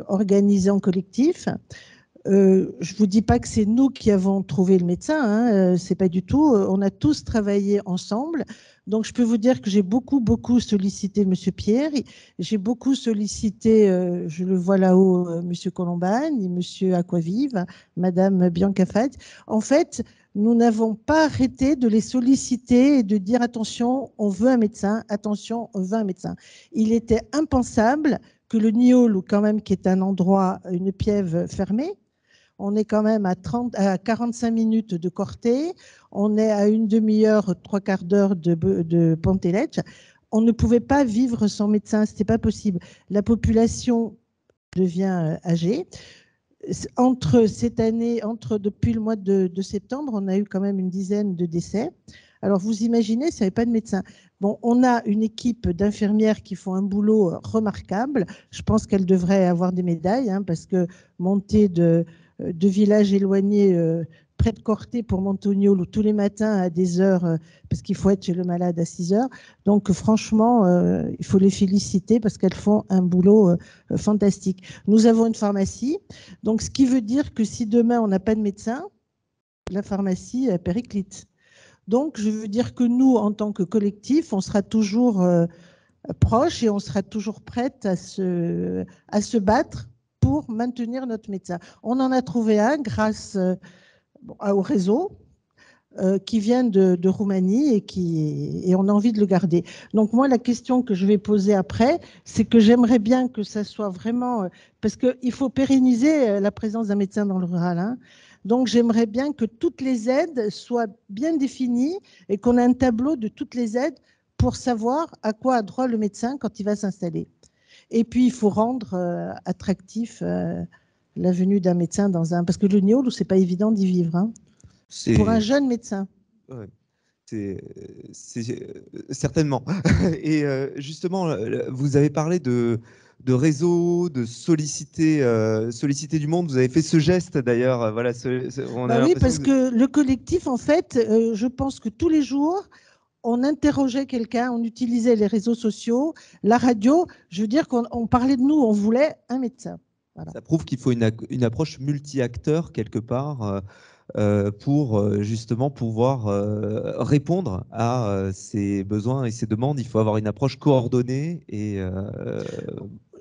organisé en collectif. Je ne vous dis pas que c'est nous qui avons trouvé le médecin, hein, c'est pas du tout. On a tous travaillé ensemble. Donc, je peux vous dire que j'ai beaucoup sollicité M. Pierre. J'ai beaucoup sollicité, je le vois là-haut, M. Colombagne, M. Aquavive, Mme Bianca Fad. En fait, nous n'avons pas arrêté de les solliciter et de dire attention, on veut un médecin, attention, on veut un médecin. Il était impensable que le NIOL, quand même, qui est un endroit, une piève fermée, on est quand même à 45 minutes de Corté, on est à une demi-heure, 3/4 d'heure de Ponteletxe. On ne pouvait pas vivre sans médecin, ce n'était pas possible. La population devient âgée. Depuis le mois de septembre, on a eu quand même une dizaine de décès. Alors, vous imaginez, s'il n'y avait pas de médecin. Bon, on a une équipe d'infirmières qui font un boulot remarquable. Je pense qu'elles devraient avoir des médailles, hein, parce que monter de villages éloignés près de Corté pour monter au NIOL tous les matins à des heures, parce qu'il faut être chez le malade à 6 heures. Donc, franchement, il faut les féliciter parce qu'elles font un boulot fantastique. Nous avons une pharmacie, donc ce qui veut dire que si demain on n'a pas de médecin, la pharmacie périclite. Donc, je veux dire que nous, en tant que collectif, on sera toujours proches et on sera toujours prête à se battre pour maintenir notre médecin. On en a trouvé un grâce au réseau qui vient de Roumanie et on a envie de le garder. Donc moi, la question que je vais poser après, c'est que j'aimerais bien que ça soit vraiment... parce qu'il faut pérenniser la présence d'un médecin dans le rural, hein. Donc, j'aimerais bien que toutes les aides soient bien définies et qu'on ait un tableau de toutes les aides pour savoir à quoi a droit le médecin quand il va s'installer. Et puis, il faut rendre attractif la venue d'un médecin parce que le NIOL, c'est pas évident d'y vivre. Hein. Pour un jeune médecin. Ouais. C'est certainement. Et justement, vous avez parlé de réseau, de solliciter du monde. Vous avez fait ce geste d'ailleurs. Voilà, Oui, parce que le collectif, en fait, je pense que tous les jours, on interrogeait quelqu'un, on utilisait les réseaux sociaux, la radio. Je veux dire qu'on parlait de nous, on voulait un médecin. Voilà. Ça prouve qu'il faut une approche multi-acteur quelque part pour justement pouvoir répondre à ces besoins et ces demandes. Il faut avoir une approche coordonnée et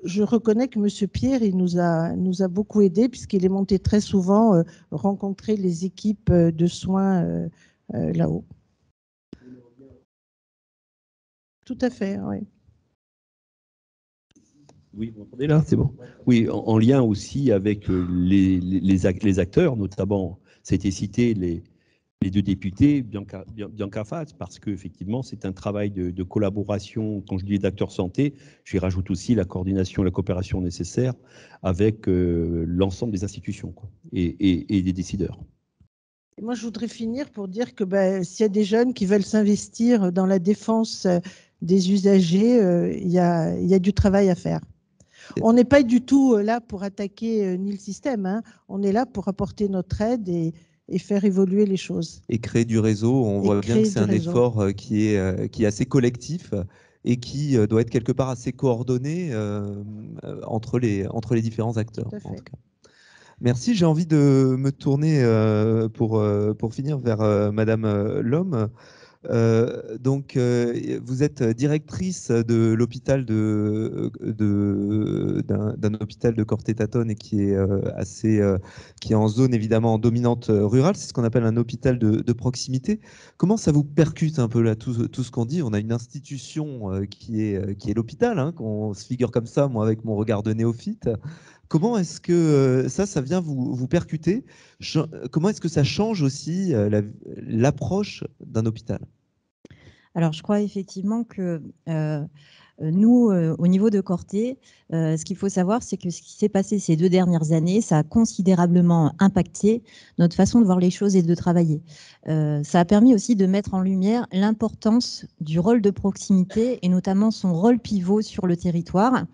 je reconnais que M. Pierre, il nous a beaucoup aidés puisqu'il est monté très souvent rencontrer les équipes de soins là-haut. Tout à fait, oui. Oui, vous m'entendez là? C'est bon. Oui, en lien aussi avec les acteurs, notamment, ça a été cité les deux députés, Bianca Faz, parce qu'effectivement, c'est un travail de collaboration. Quand je dis d'acteurs santé, j'y rajoute aussi la coordination, la coopération nécessaire avec l'ensemble des institutions et des décideurs. Et moi, je voudrais finir pour dire que s'il y a des jeunes qui veulent s'investir dans la défense des usagers, il y a du travail à faire. On n'est pas du tout là pour attaquer ni le système, hein. On est là pour apporter notre aide et faire évoluer les choses. Et créer du réseau. On voit bien que c'est un effort qui est assez collectif et qui doit être quelque part assez coordonné entre les différents acteurs. En tout cas. Merci. J'ai envie de me tourner pour finir vers Madame Lhomme. Donc, vous êtes directrice de l'hôpital d'un hôpital de Corté-Tâtonne et qui est qui est en zone évidemment dominante rurale. C'est ce qu'on appelle un hôpital de proximité. Comment ça vous percute un peu là tout ce qu'on dit? On a une institution qui est l'hôpital, hein, qu'on se figure comme ça, moi avec mon regard de néophyte. Comment est-ce que ça vient vous percuter? Comment est-ce que ça change aussi l'approche d'un hôpital? Alors, je crois effectivement que nous, au niveau de Corté, ce qu'il faut savoir, c'est que ce qui s'est passé ces 2 dernières années, ça a considérablement impacté notre façon de voir les choses et de travailler. Ça a permis aussi de mettre en lumière l'importance du rôle de proximité et notamment son rôle pivot sur le territoire.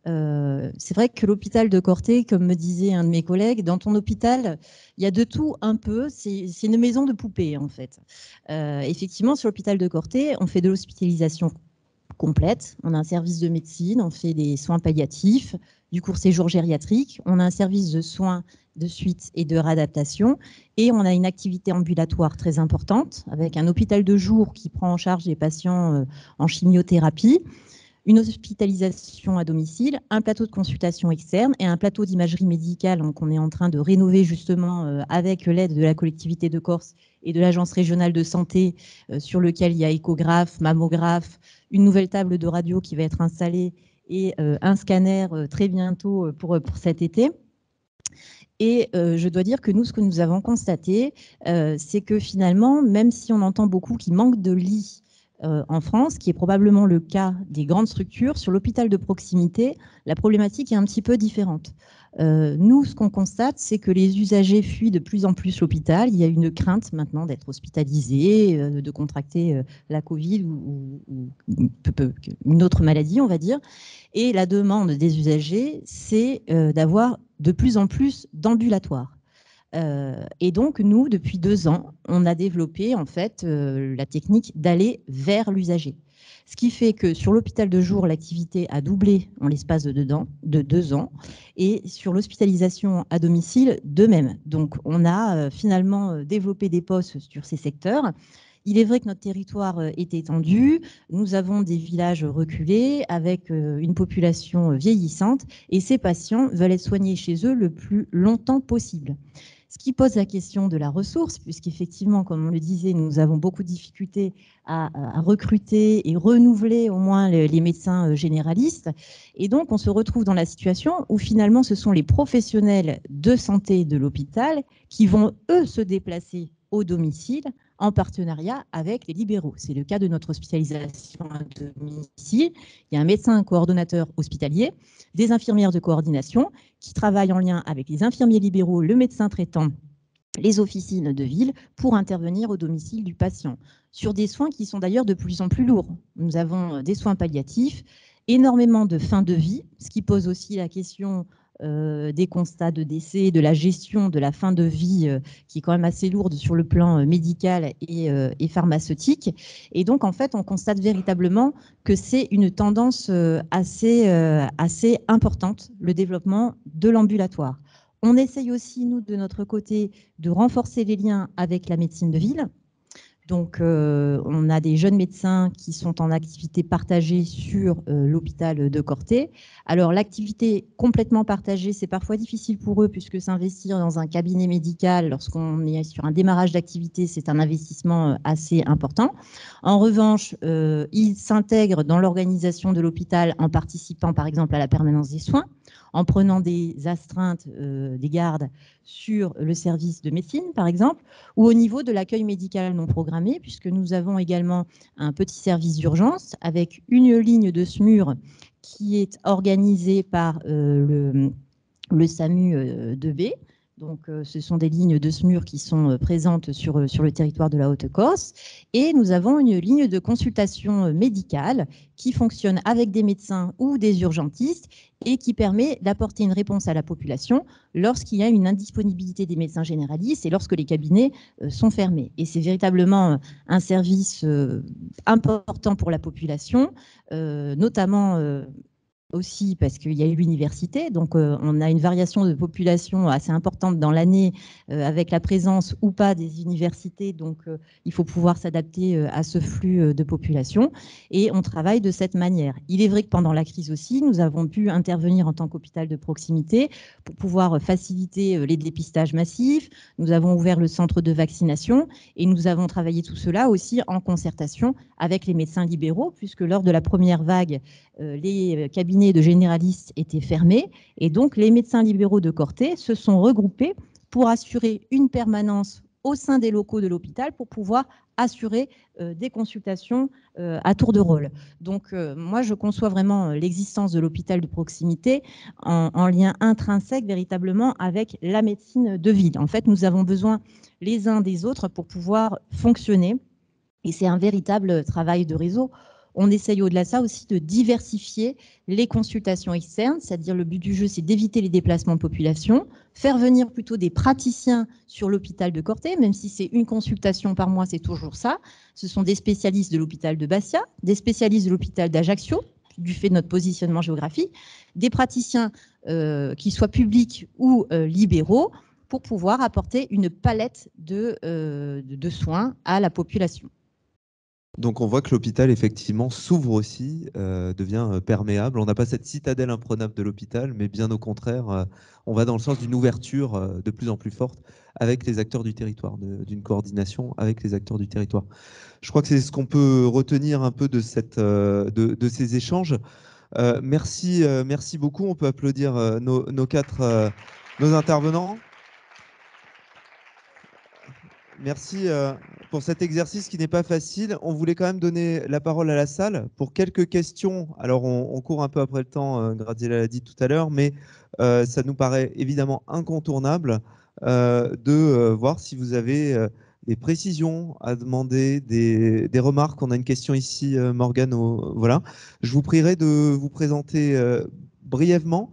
C'est vrai que l'hôpital de Corté, comme me disait un de mes collègues, dans ton hôpital, il y a de tout un peu. C'est une maison de poupées, en fait. Effectivement, sur l'hôpital de Corté, on fait de l'hospitalisation complète. On a un service de médecine, on fait des soins palliatifs, du court séjour gériatrique. On a un service de soins de suite et de réadaptation. Et on a une activité ambulatoire très importante, avec un hôpital de jour qui prend en charge les patients en chimiothérapie, une hospitalisation à domicile, un plateau de consultation externe et un plateau d'imagerie médicale qu'on est en train de rénover justement avec l'aide de la collectivité de Corse et de l'Agence régionale de santé sur lequel il y a échographe, mammographe, une nouvelle table de radio qui va être installée et un scanner très bientôt pour cet été. Et je dois dire que nous, ce que nous avons constaté, c'est que finalement, même si on entend beaucoup qu'il manque de lits en France, qui est probablement le cas des grandes structures, sur l'hôpital de proximité, la problématique est un petit peu différente. Nous, ce qu'on constate, c'est que les usagers fuient de plus en plus l'hôpital. Il y a une crainte maintenant d'être hospitalisé, de contracter la Covid ou une autre maladie, on va dire. Et la demande des usagers, c'est d'avoir de plus en plus d'ambulatoires. Et donc, nous, depuis 2 ans, on a développé en fait la technique d'aller vers l'usager. Ce qui fait que sur l'hôpital de jour, l'activité a doublé en l'espace de 2 ans et sur l'hospitalisation à domicile, de même. Donc, on a finalement développé des postes sur ces secteurs. Il est vrai que notre territoire est étendu, nous avons des villages reculés avec une population vieillissante et ces patients veulent être soignés chez eux le plus longtemps possible. Ce qui pose la question de la ressource, puisqu'effectivement, comme on le disait, nous avons beaucoup de difficultés à recruter et renouveler au moins les médecins généralistes. Et donc, on se retrouve dans la situation où finalement, ce sont les professionnels de santé de l'hôpital qui vont, eux, se déplacer au domicile en partenariat avec les libéraux. C'est le cas de notre hospitalisation à domicile. Il y a un médecin, un coordonnateur hospitalier, des infirmières de coordination qui travaillent en lien avec les infirmiers libéraux, le médecin traitant, les officines de ville pour intervenir au domicile du patient sur des soins qui sont d'ailleurs de plus en plus lourds. Nous avons des soins palliatifs énormément de fin de vie, ce qui pose aussi la question des constats de décès, de la gestion de la fin de vie, qui est quand même assez lourde sur le plan médical et pharmaceutique. Et donc, en fait, on constate véritablement que c'est une tendance assez importante, le développement de l'ambulatoire. On essaye aussi, nous, de notre côté, de renforcer les liens avec la médecine de ville. Donc, on a des jeunes médecins qui sont en activité partagée sur l'hôpital de Corté. Alors, l'activité complètement partagée, c'est parfois difficile pour eux puisque s'investir dans un cabinet médical lorsqu'on est sur un démarrage d'activité, c'est un investissement assez important. En revanche, ils s'intègrent dans l'organisation de l'hôpital en participant, par exemple, à la permanence des soins, en prenant des astreintes, des gardes sur le service de médecine, par exemple, ou au niveau de l'accueil médical non programmé, puisque nous avons également un petit service d'urgence avec une ligne de SMUR qui est organisée par le SAMU de B. Donc, ce sont des lignes de SMUR qui sont présentes sur le territoire de la Haute-Corse. Et nous avons une ligne de consultation médicale qui fonctionne avec des médecins ou des urgentistes et qui permet d'apporter une réponse à la population lorsqu'il y a une indisponibilité des médecins généralistes et lorsque les cabinets sont fermés. Et c'est véritablement un service important pour la population, notamment aussi parce qu'il y a eu l'université, donc on a une variation de population assez importante dans l'année avec la présence ou pas des universités, donc il faut pouvoir s'adapter à ce flux de population et on travaille de cette manière. Il est vrai que pendant la crise aussi, nous avons pu intervenir en tant qu'hôpital de proximité pour pouvoir faciliter les dépistages massifs. Nous avons ouvert le centre de vaccination et nous avons travaillé tout cela aussi en concertation avec les médecins libéraux, puisque lors de la première vague, les cabinets de généralistes étaient fermés et donc les médecins libéraux de Corté se sont regroupés pour assurer une permanence au sein des locaux de l'hôpital pour pouvoir assurer des consultations à tour de rôle. Donc moi je conçois vraiment l'existence de l'hôpital de proximité en lien intrinsèque véritablement avec la médecine de ville. En fait, nous avons besoin les uns des autres pour pouvoir fonctionner et c'est un véritable travail de réseau. On essaye au-delà de ça aussi de diversifier les consultations externes, c'est-à-dire le but du jeu, c'est d'éviter les déplacements de population, faire venir plutôt des praticiens sur l'hôpital de Corté, même si c'est une consultation par mois, c'est toujours ça. Ce sont des spécialistes de l'hôpital de Bastia, des spécialistes de l'hôpital d'Ajaccio, du fait de notre positionnement géographique, des praticiens qui soient publics ou libéraux, pour pouvoir apporter une palette de soins à la population. Donc on voit que l'hôpital effectivement s'ouvre aussi, devient perméable. On n'a pas cette citadelle imprenable de l'hôpital, mais bien au contraire, on va dans le sens d'une ouverture de plus en plus forte avec les acteurs du territoire, d'une coordination avec les acteurs du territoire. Je crois que c'est ce qu'on peut retenir un peu de ces échanges. Merci beaucoup. On peut applaudir nos intervenants. Merci pour cet exercice qui n'est pas facile. On voulait quand même donner la parole à la salle pour quelques questions. Alors, on court un peu après le temps, Graziella l'a dit tout à l'heure, mais ça nous paraît évidemment incontournable de voir si vous avez des précisions à demander, des remarques. On a une question ici, Morgane. Voilà. Je vous prierai de vous présenter brièvement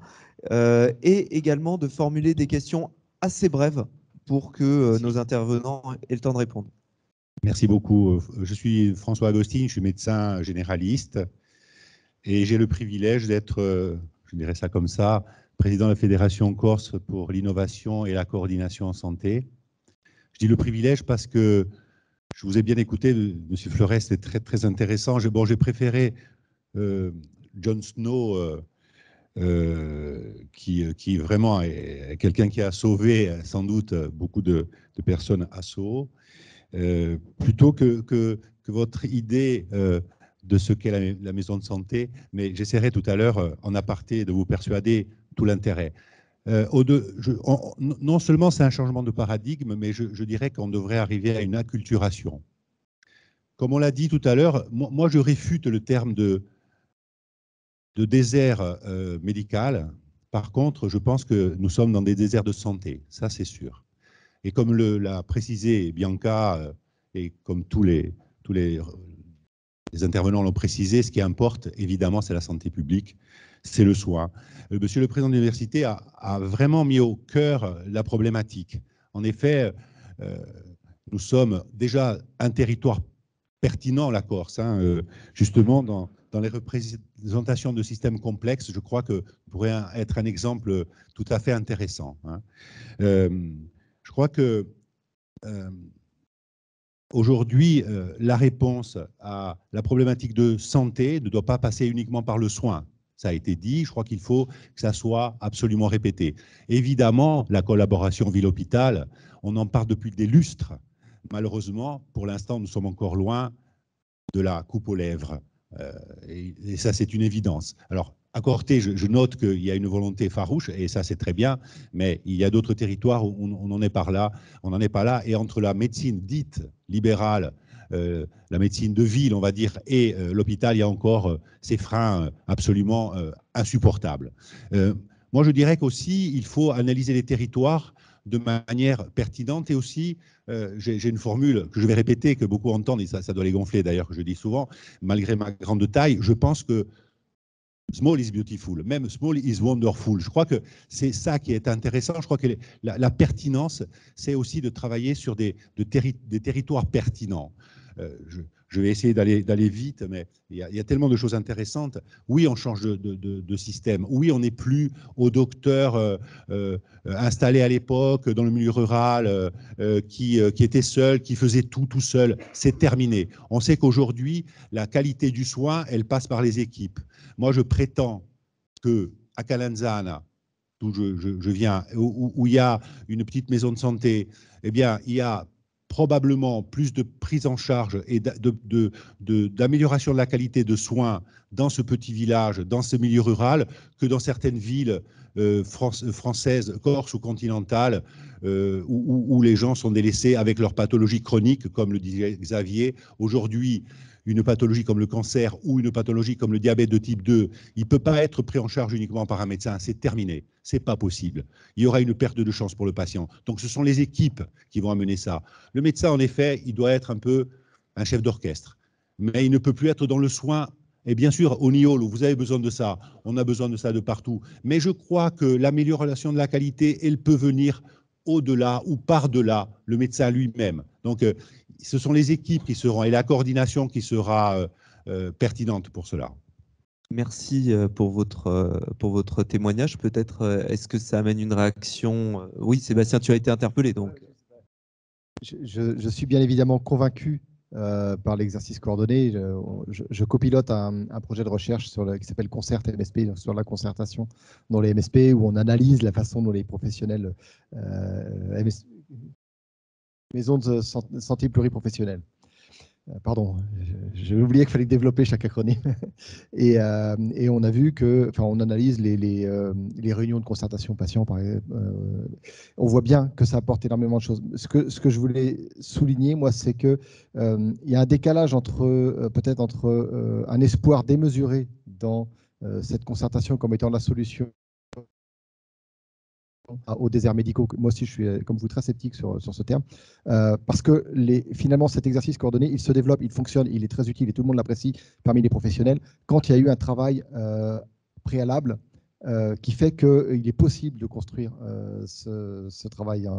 et également de formuler des questions assez brèves pour que nos intervenants aient le temps de répondre. Merci beaucoup. Je suis François Agostine, je suis médecin généraliste et j'ai le privilège d'être, je dirais ça comme ça, président de la Fédération Corse pour l'innovation et la coordination en santé. Je dis le privilège parce que je vous ai bien écouté, M. Fleuret, c'était très, très intéressant. J'ai préféré Jon Snow, qui vraiment est quelqu'un qui a sauvé sans doute beaucoup de personnes à Sceaux, plutôt que votre idée de ce qu'est la maison de santé, mais j'essaierai tout à l'heure en aparté de vous persuader tout l'intérêt. Non seulement c'est un changement de paradigme, mais je dirais qu'on devrait arriver à une acculturation. Comme on l'a dit tout à l'heure, moi je réfute le terme de désert médical. Par contre, je pense que nous sommes dans des déserts de santé, ça c'est sûr. Et comme l'a précisé Bianca, et comme tous les Les intervenants l'ont précisé, ce qui importe, évidemment, c'est la santé publique, c'est le soin. Monsieur le Président de l'Université a vraiment mis au cœur la problématique. En effet, nous sommes déjà un territoire pertinent, la Corse, justement, dans les représentations de systèmes complexes, je crois que pourrait être un exemple tout à fait intéressant. Je crois que aujourd'hui, la réponse à la problématique de santé ne doit pas passer uniquement par le soin. Ça a été dit, je crois qu'il faut que ça soit absolument répété. Évidemment, la collaboration ville-hôpital, on en parle depuis des lustres. Malheureusement, pour l'instant, nous sommes encore loin de la coupe aux lèvres. Et ça, c'est une évidence. Alors, à Corté, je note qu'il y a une volonté farouche, et ça, c'est très bien, mais il y a d'autres territoires où on n'en est pas là. Et entre la médecine dite libérale, la médecine de ville, on va dire, et l'hôpital, il y a encore ces freins absolument insupportables. Moi, je dirais qu'aussi, il faut analyser les territoires de manière pertinente et aussi, j'ai une formule que je vais répéter, que beaucoup entendent, et ça doit les gonfler d'ailleurs, que je dis souvent, malgré ma grande taille, je pense que small is beautiful, même small is wonderful. Je crois que c'est ça qui est intéressant. Je crois que la pertinence, c'est aussi de travailler sur des territoires pertinents. Je vais essayer d'aller vite, mais il y a tellement de choses intéressantes. Oui, on change de système. Oui, on n'est plus au docteur installé à l'époque dans le milieu rural, qui était seul, qui faisait tout seul. C'est terminé. On sait qu'aujourd'hui, la qualité du soin, elle passe par les équipes. Moi, je prétends qu'à Calanzana, d'où je viens, où il y a une petite maison de santé, eh bien, il y a probablement plus de prise en charge et d'amélioration de la qualité de soins dans ce petit village, dans ce milieu rural, que dans certaines villes françaises, corse ou continentales, où les gens sont délaissés avec leurs pathologies chroniques, comme le disait Xavier. Aujourd'hui, une pathologie comme le cancer ou une pathologie comme le diabète de type 2, il ne peut pas être pris en charge uniquement par un médecin. C'est terminé. Ce n'est pas possible. Il y aura une perte de chance pour le patient. Donc, ce sont les équipes qui vont amener ça. Le médecin, en effet, il doit être un peu un chef d'orchestre. Mais il ne peut plus être dans le soin. Et bien sûr, au NIOL, vous avez besoin de ça. On a besoin de ça de partout. Mais je crois que l'amélioration de la qualité, elle peut venir au-delà ou par-delà le médecin lui-même. Donc, ce sont les équipes qui seront, et la coordination qui sera pertinente pour cela. Merci pour votre témoignage. Peut-être, est-ce que ça amène une réaction? Oui, Sébastien, tu as été interpellé, donc. Je suis bien évidemment convaincu par l'exercice coordonné. Je copilote un projet de recherche qui s'appelle Concert MSP, sur la concertation dans les MSP, où on analyse la façon dont les professionnels maisons de santé pluriprofessionnelles. Pardon, j'ai oublié qu'il fallait développer chaque acronyme. Et on a vu que, enfin, on analyse les réunions de concertation patients. On voit bien que ça apporte énormément de choses. Ce que je voulais souligner, moi, c'est que il y a un décalage peut-être entre un espoir démesuré dans cette concertation comme étant la solution aux déserts médicaux. Moi aussi, je suis, comme vous, très sceptique sur ce terme, parce que finalement, cet exercice coordonné, il se développe, il fonctionne, il est très utile et tout le monde l'apprécie parmi les professionnels, quand il y a eu un travail préalable qui fait qu'il est possible de construire ce travail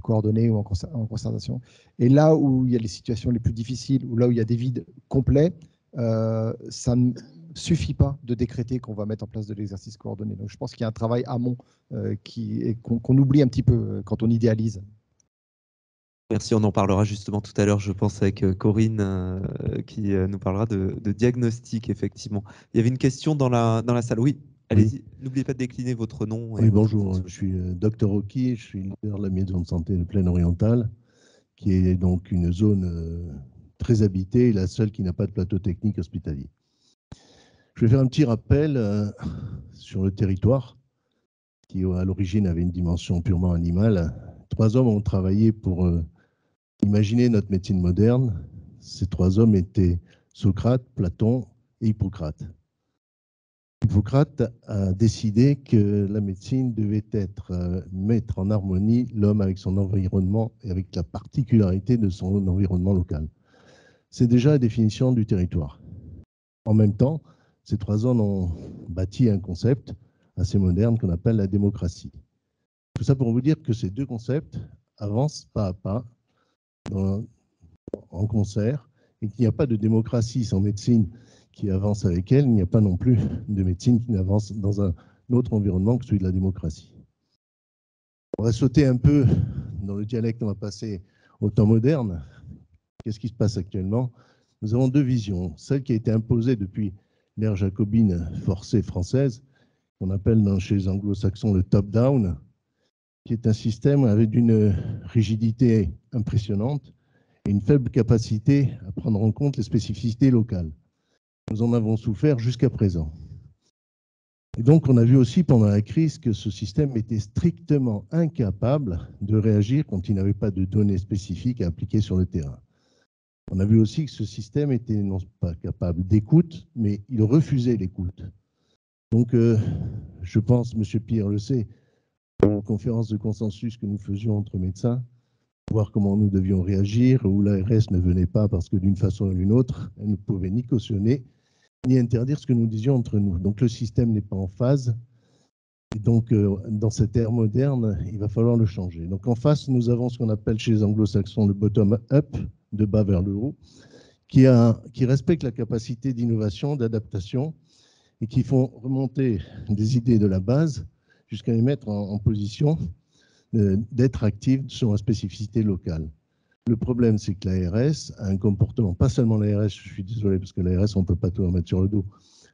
coordonné ou en concertation. Et là où il y a les situations les plus difficiles, ou là où il y a des vides complets, ça ne suffit pas de décréter qu'on va mettre en place de l'exercice coordonné. Donc, je pense qu'il y a un travail amont qu'on oublie un petit peu quand on idéalise. Merci, on en parlera justement tout à l'heure, je pense, avec Corinne, qui nous parlera de diagnostic, effectivement. Il y avait une question dans la salle. Oui, allez-y. Oui. N'oubliez pas de décliner votre nom. Oui, bonjour, je suis Dr Oki, je suis leader de la maison de santé de Plaine Orientale, qui est donc une zone très habitée et la seule qui n'a pas de plateau technique hospitalier. Je vais faire un petit rappel sur le territoire qui, à l'origine, avait une dimension purement animale. 3 hommes ont travaillé pour imaginer notre médecine moderne. Ces 3 hommes étaient Socrate, Platon et Hippocrate. Hippocrate a décidé que la médecine devait mettre en harmonie l'homme avec son environnement et avec la particularité de son environnement local. c'est déjà la définition du territoire. En même temps, ces 3 zones ont bâti un concept assez moderne qu'on appelle la démocratie. Tout ça pour vous dire que ces 2 concepts avancent pas à pas en concert et qu'il n'y a pas de démocratie sans médecine qui avance avec elle, il n'y a pas non plus de médecine qui n'avance dans un autre environnement que celui de la démocratie. On va sauter un peu dans le dialecte, on va passer au temps moderne. Qu'est-ce qui se passe actuellement? Nous avons 2 visions. Celle qui a été imposée depuis l'ère jacobine forcée française, qu'on appelle chez les anglo-saxons le top-down, qui est un système avec une rigidité impressionnante et une faible capacité à prendre en compte les spécificités locales. Nous en avons souffert jusqu'à présent. Et donc, on a vu aussi pendant la crise que ce système était strictement incapable de réagir quand il n'avait pas de données spécifiques à appliquer sur le terrain. On a vu aussi que ce système était non pas capable d'écoute, mais il refusait l'écoute. Donc, je pense, M. Pierre le sait, aux conférences de consensus que nous faisions entre médecins, voir comment nous devions réagir, où l'ARS ne venait pas parce que d'une façon ou d'une autre, elle ne pouvait ni cautionner, ni interdire ce que nous disions entre nous. Donc le système n'est pas en phase. Et donc, dans cette ère moderne, il va falloir le changer. Donc en face, nous avons ce qu'on appelle chez les anglo-saxons le bottom-up, de bas vers le haut, qui respecte la capacité d'innovation, d'adaptation, et qui font remonter des idées de la base jusqu'à les mettre en position d'être actives sur la spécificité locale. Le problème, c'est que l'ARS a un comportement, pas seulement l'ARS, je suis désolé, parce que l'ARS, on ne peut pas tout en mettre sur le dos.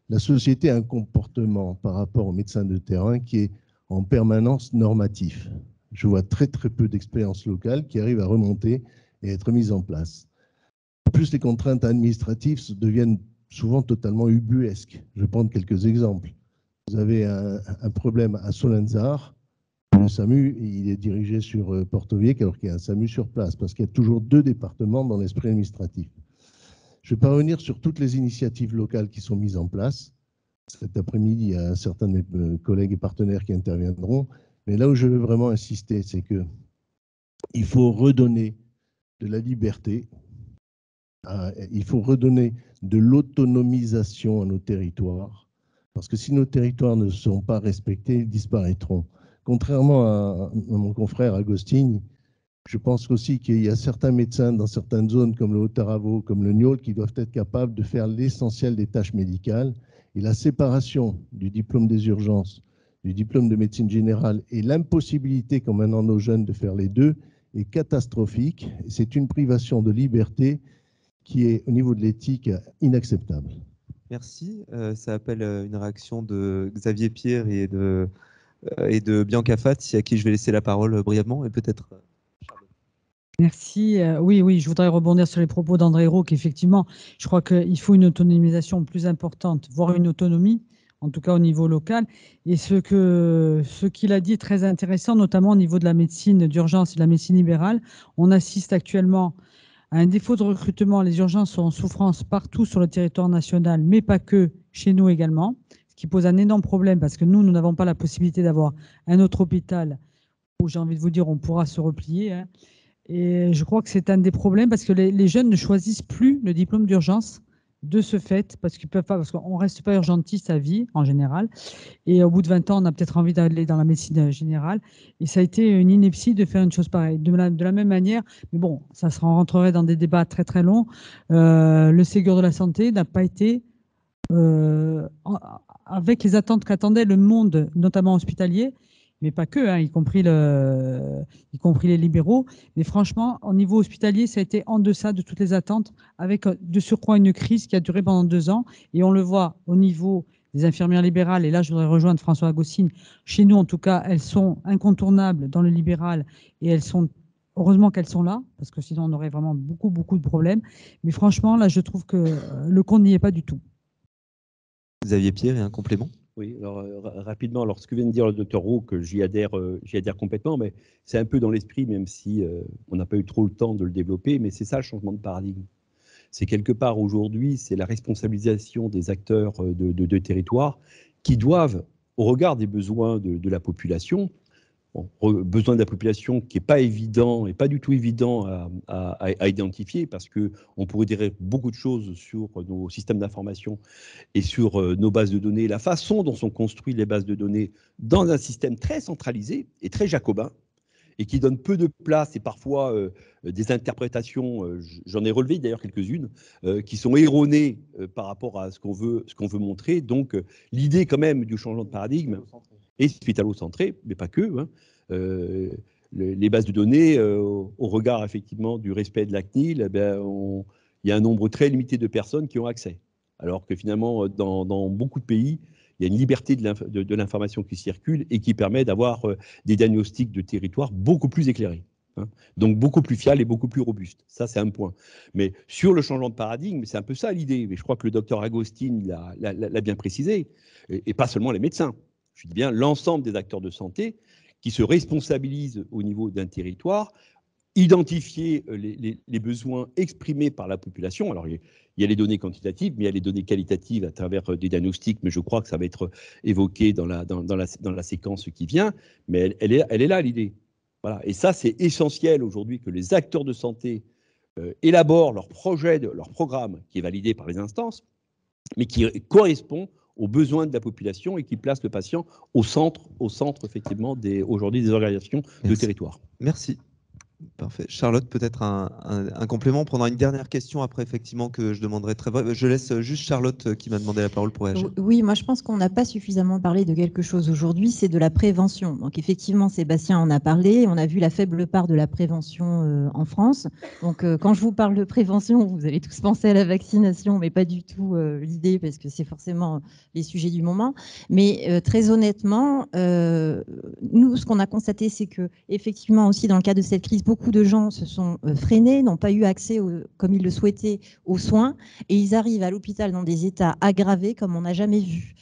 La société a un comportement par rapport aux médecins de terrain qui est en permanence normatif. Je vois très très peu d'expériences locales qui arrivent à remonter et être mises en place. En plus, les contraintes administratives deviennent souvent totalement ubuesques. Je vais prendre quelques exemples. Vous avez un problème à Solenzar. Le SAMU, il est dirigé sur Porto-Viejo alors qu'il y a un SAMU sur place, parce qu'il y a toujours 2 départements dans l'esprit administratif. Je ne vais pas revenir sur toutes les initiatives locales qui sont mises en place. Cet après-midi, il y a certains de mes collègues et partenaires qui interviendront. Mais là où je veux vraiment insister, c'est qu'il faut redonner de la liberté, il faut redonner de l'autonomisation à nos territoires, parce que si nos territoires ne sont pas respectés, ils disparaîtront. Contrairement à mon confrère Agostini, je pense aussi qu'il y a certains médecins dans certaines zones comme le Haut-Aravo, comme le Niol, qui doivent être capables de faire l'essentiel des tâches médicales. Et la séparation du diplôme des urgences, du diplôme de médecine générale et l'impossibilité qu'ont maintenant nos jeunes de faire les 2 est catastrophique. C'est une privation de liberté qui est, au niveau de l'éthique, inacceptable. Merci. Ça appelle une réaction de Xavier Pierre et de Bianca Fatz, à qui je vais laisser la parole brièvement et peut-être... Merci. Oui, je voudrais rebondir sur les propos d'André Rau, qu'effectivement, je crois qu'il faut une autonomisation plus importante, voire une autonomie, en tout cas au niveau local. Et ce qu'il a dit est très intéressant, notamment au niveau de la médecine d'urgence et de la médecine libérale. On assiste actuellement à un défaut de recrutement. Les urgences sont en souffrance partout sur le territoire national, mais pas que, chez nous également, ce qui pose un énorme problème parce que nous n'avons pas la possibilité d'avoir un autre hôpital où, j'ai envie de vous dire, on pourra se replier, hein. Et je crois que c'est un des problèmes parce que les jeunes ne choisissent plus le diplôme d'urgence de ce fait, parce qu'ils peuvent pas, parce qu'on reste pas urgentiste à vie en général. Et au bout de 20 ans, on a peut-être envie d'aller dans la médecine générale. Et ça a été une ineptie de faire une chose pareille. De la même manière, mais bon, ça se rentrerait dans des débats très très longs. Le Ségur de la santé n'a pas été avec les attentes qu'attendait le monde, notamment hospitalier, mais pas que, hein, y compris les libéraux. Mais franchement, au niveau hospitalier, ça a été en deçà de toutes les attentes, avec de surcroît une crise qui a duré pendant 2 ans. Et on le voit au niveau des infirmières libérales, et là je voudrais rejoindre François Agostini, chez nous en tout cas, elles sont incontournables dans le libéral, et heureusement qu'elles sont là, parce que sinon on aurait vraiment beaucoup de problèmes. Mais franchement, là je trouve que le compte n'y est pas du tout. Xavier Pierre, et un complément? Oui, alors rapidement, alors ce que vient de dire le docteur Roux, que j'y adhère complètement, mais c'est un peu dans l'esprit, même si on n'a pas eu trop le temps de le développer, mais c'est ça le changement de paradigme. C'est quelque part aujourd'hui, c'est la responsabilisation des acteurs de territoire qui doivent, au regard des besoins de la population, besoin de la population qui n'est pas évident et pas du tout évident à identifier, parce qu'on pourrait dire beaucoup de choses sur nos systèmes d'information et sur nos bases de données, la façon dont sont construites les bases de données dans un système très centralisé et très jacobin, et qui donne peu de place et parfois des interprétations, j'en ai relevé d'ailleurs quelques-unes, qui sont erronées par rapport à ce qu'on veut montrer. Donc l'idée quand même du changement de paradigme est hospitalo-centré, mais pas que. Hein. Les bases de données, au regard effectivement du respect de la CNIL, eh bien, il y a un nombre très limité de personnes qui ont accès. Alors que finalement, dans beaucoup de pays, il y a une liberté de l'information qui circule et qui permet d'avoir des diagnostics de territoire beaucoup plus éclairés. Hein. Donc beaucoup plus fiables et beaucoup plus robustes. Ça, c'est un point. Mais sur le changement de paradigme, c'est un peu ça l'idée. Mais je crois que le docteur Agostine l'a bien précisé. Et pas seulement les médecins. Je dis bien l'ensemble des acteurs de santé qui se responsabilisent au niveau d'un territoire, identifier les besoins exprimés par la population. Alors, il y a les données quantitatives, mais il y a les données qualitatives à travers des diagnostics, mais je crois que ça va être évoqué dans la séquence qui vient, mais elle est là, l'idée. Voilà. Et ça, c'est essentiel aujourd'hui que les acteurs de santé élaborent leur projet, leur programme, qui est validé par les instances, mais qui correspond aux besoins de la population et qui place le patient au centre effectivement, aujourd'hui des organisations de territoire. Merci. Parfait. Charlotte, peut-être un complément. On prendra une dernière question après, effectivement, que je demanderai très bref. Je laisse juste Charlotte qui m'a demandé la parole pour réagir. Oui, moi je pense qu'on n'a pas suffisamment parlé de quelque chose aujourd'hui, c'est de la prévention. Donc effectivement, Sébastien en a parlé, on a vu la faible part de la prévention en France. Donc quand je vous parle de prévention, vous allez tous penser à la vaccination, mais pas du tout l'idée, parce que c'est forcément les sujets du moment. Mais très honnêtement, nous, ce qu'on a constaté, c'est que effectivement aussi dans le cadre de cette crise, beaucoup de gens se sont freinés, n'ont pas eu accès, comme ils le souhaitaient, aux soins, et ils arrivent à l'hôpital dans des états aggravés comme on n'a jamais vu.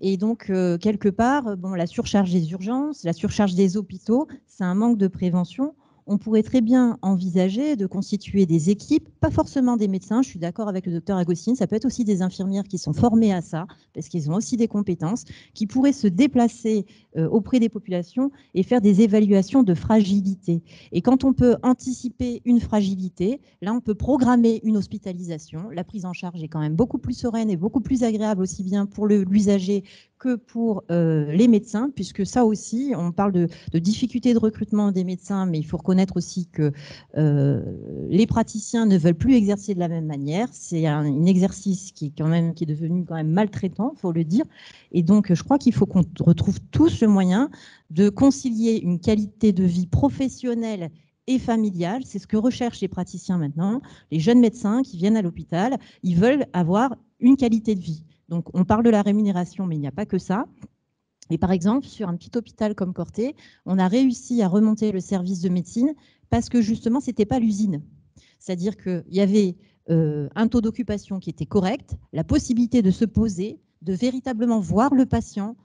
Et donc, quelque part, bon, la surcharge des urgences, la surcharge des hôpitaux, c'est un manque de prévention. On pourrait très bien envisager de constituer des équipes, pas forcément des médecins, je suis d'accord avec le docteur Agostine, ça peut être aussi des infirmières qui sont formées à ça, parce qu'ils ont aussi des compétences, qui pourraient se déplacer auprès des populations et faire des évaluations de fragilité. Et quand on peut anticiper une fragilité, là on peut programmer une hospitalisation, la prise en charge est quand même beaucoup plus sereine et beaucoup plus agréable aussi bien pour l'usager que pour les médecins, puisque ça aussi, on parle de difficultés de recrutement des médecins, mais il faut reconnaître aussi que les praticiens ne veulent plus exercer de la même manière. C'est un exercice qui est devenu quand même maltraitant, il faut le dire. Et donc, je crois qu'il faut qu'on retrouve tous le moyen de concilier une qualité de vie professionnelle et familiale. C'est ce que recherchent les praticiens maintenant. Les jeunes médecins qui viennent à l'hôpital, ils veulent avoir une qualité de vie. Donc, on parle de la rémunération, mais il n'y a pas que ça. Et par exemple, sur un petit hôpital comme Corté, on a réussi à remonter le service de médecine parce que justement, ce n'était pas l'usine. C'est-à-dire qu'il y avait un taux d'occupation qui était correct, la possibilité de se poser, de véritablement voir le patient,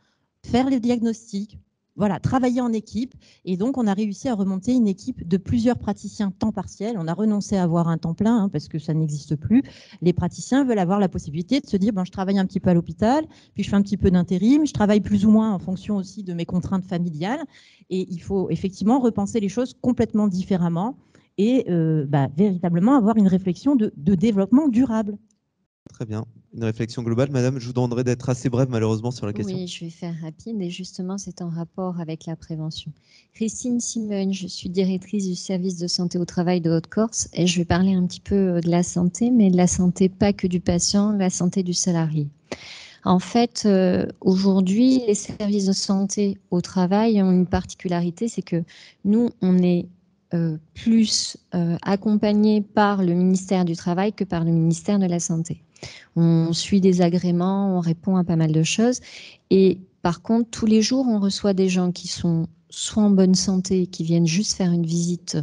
faire les diagnostics, voilà, travailler en équipe. Et donc, on a réussi à remonter une équipe de plusieurs praticiens temps partiel. On a renoncé à avoir un temps plein parce que ça n'existe plus. Les praticiens veulent avoir la possibilité de se dire, bon, je travaille un petit peu à l'hôpital, puis je fais un petit peu d'intérim, je travaille plus ou moins en fonction aussi de mes contraintes familiales. Et il faut effectivement repenser les choses complètement différemment et véritablement avoir une réflexion de développement durable. Très bien. Une réflexion globale. Madame, je vous demanderai d'être assez brève, malheureusement, sur la question. Oui, je vais faire rapide et justement, c'est en rapport avec la prévention. Christine Simone, je suis directrice du service de santé au travail de Haute-Corse et je vais parler un petit peu de la santé, mais de la santé pas que du patient, la santé du salarié. En fait, aujourd'hui, les services de santé au travail ont une particularité, c'est que nous, on est plus accompagnés par le ministère du Travail que par le ministère de la Santé. On suit des agréments, on répond à pas mal de choses. Et par contre, tous les jours, on reçoit des gens qui sont soit en bonne santé, qui viennent juste faire une visite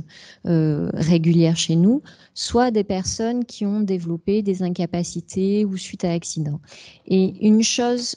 régulière chez nous, soit des personnes qui ont développé des incapacités ou suite à accident. Et une chose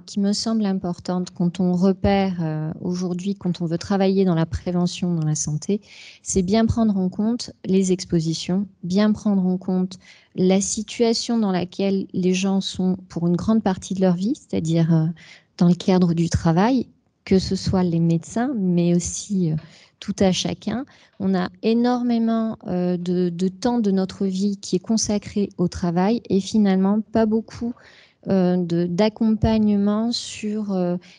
qui me semble importante quand on repère aujourd'hui, quand on veut travailler dans la prévention dans la santé, c'est bien prendre en compte les expositions, bien prendre en compte la situation dans laquelle les gens sont pour une grande partie de leur vie, c'est-à-dire dans le cadre du travail, que ce soit les médecins, mais aussi tout à chacun. On a énormément de temps de notre vie qui est consacré au travail et finalement pas beaucoup d'accompagnement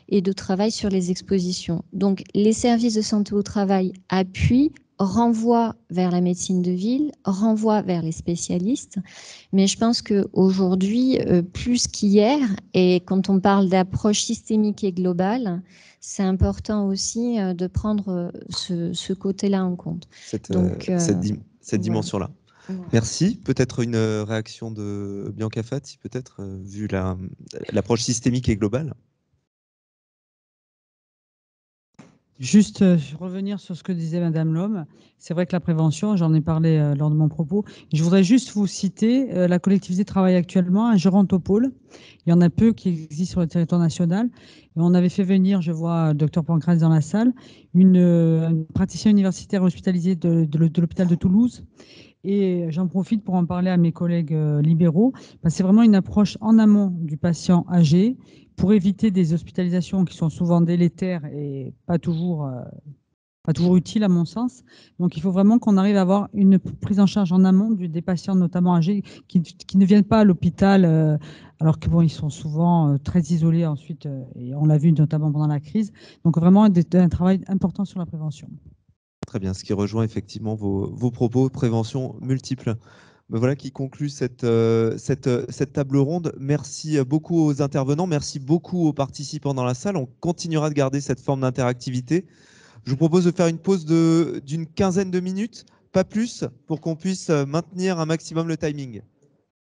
et de travail sur les expositions. Donc, les services de santé au travail appuient, renvoient vers la médecine de ville, renvoient vers les spécialistes. Mais je pense qu'aujourd'hui, plus qu'hier, et quand on parle d'approche systémique et globale, c'est important aussi de prendre ce côté-là en compte. Cette dimension-là. Merci. Peut-être une réaction de Bianca Fati, peut-être, vu l'approche systémique et globale. Juste revenir sur ce que disait Madame Lhomme. C'est vrai que la prévention, j'en ai parlé lors de mon propos. Je voudrais juste vous citer, la collectivité travaille actuellement un gérontopôle. Il y en a peu qui existent sur le territoire national. Et on avait fait venir, je vois Dr Pancras dans la salle, une praticienne universitaire hospitalisée de l'hôpital de Toulouse. Et j'en profite pour en parler à mes collègues libéraux. C'est vraiment une approche en amont du patient âgé pour éviter des hospitalisations qui sont souvent délétères et pas toujours utiles à mon sens. Donc il faut vraiment qu'on arrive à avoir une prise en charge en amont des patients notamment âgés qui ne viennent pas à l'hôpital alors que ils sont souvent très isolés ensuite et on l'a vu notamment pendant la crise. Donc vraiment un travail important sur la prévention. Très bien, ce qui rejoint effectivement vos propos, prévention multiple. Mais voilà qui conclut cette table ronde. Merci beaucoup aux intervenants, merci beaucoup aux participants dans la salle. On continuera de garder cette forme d'interactivité. Je vous propose de faire une pause d'une quinzaine de minutes, pas plus, pour qu'on puisse maintenir un maximum le timing.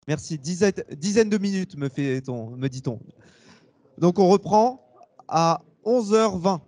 Merci. Dizaine de minutes, me dit-on. Donc on reprend à 11h20.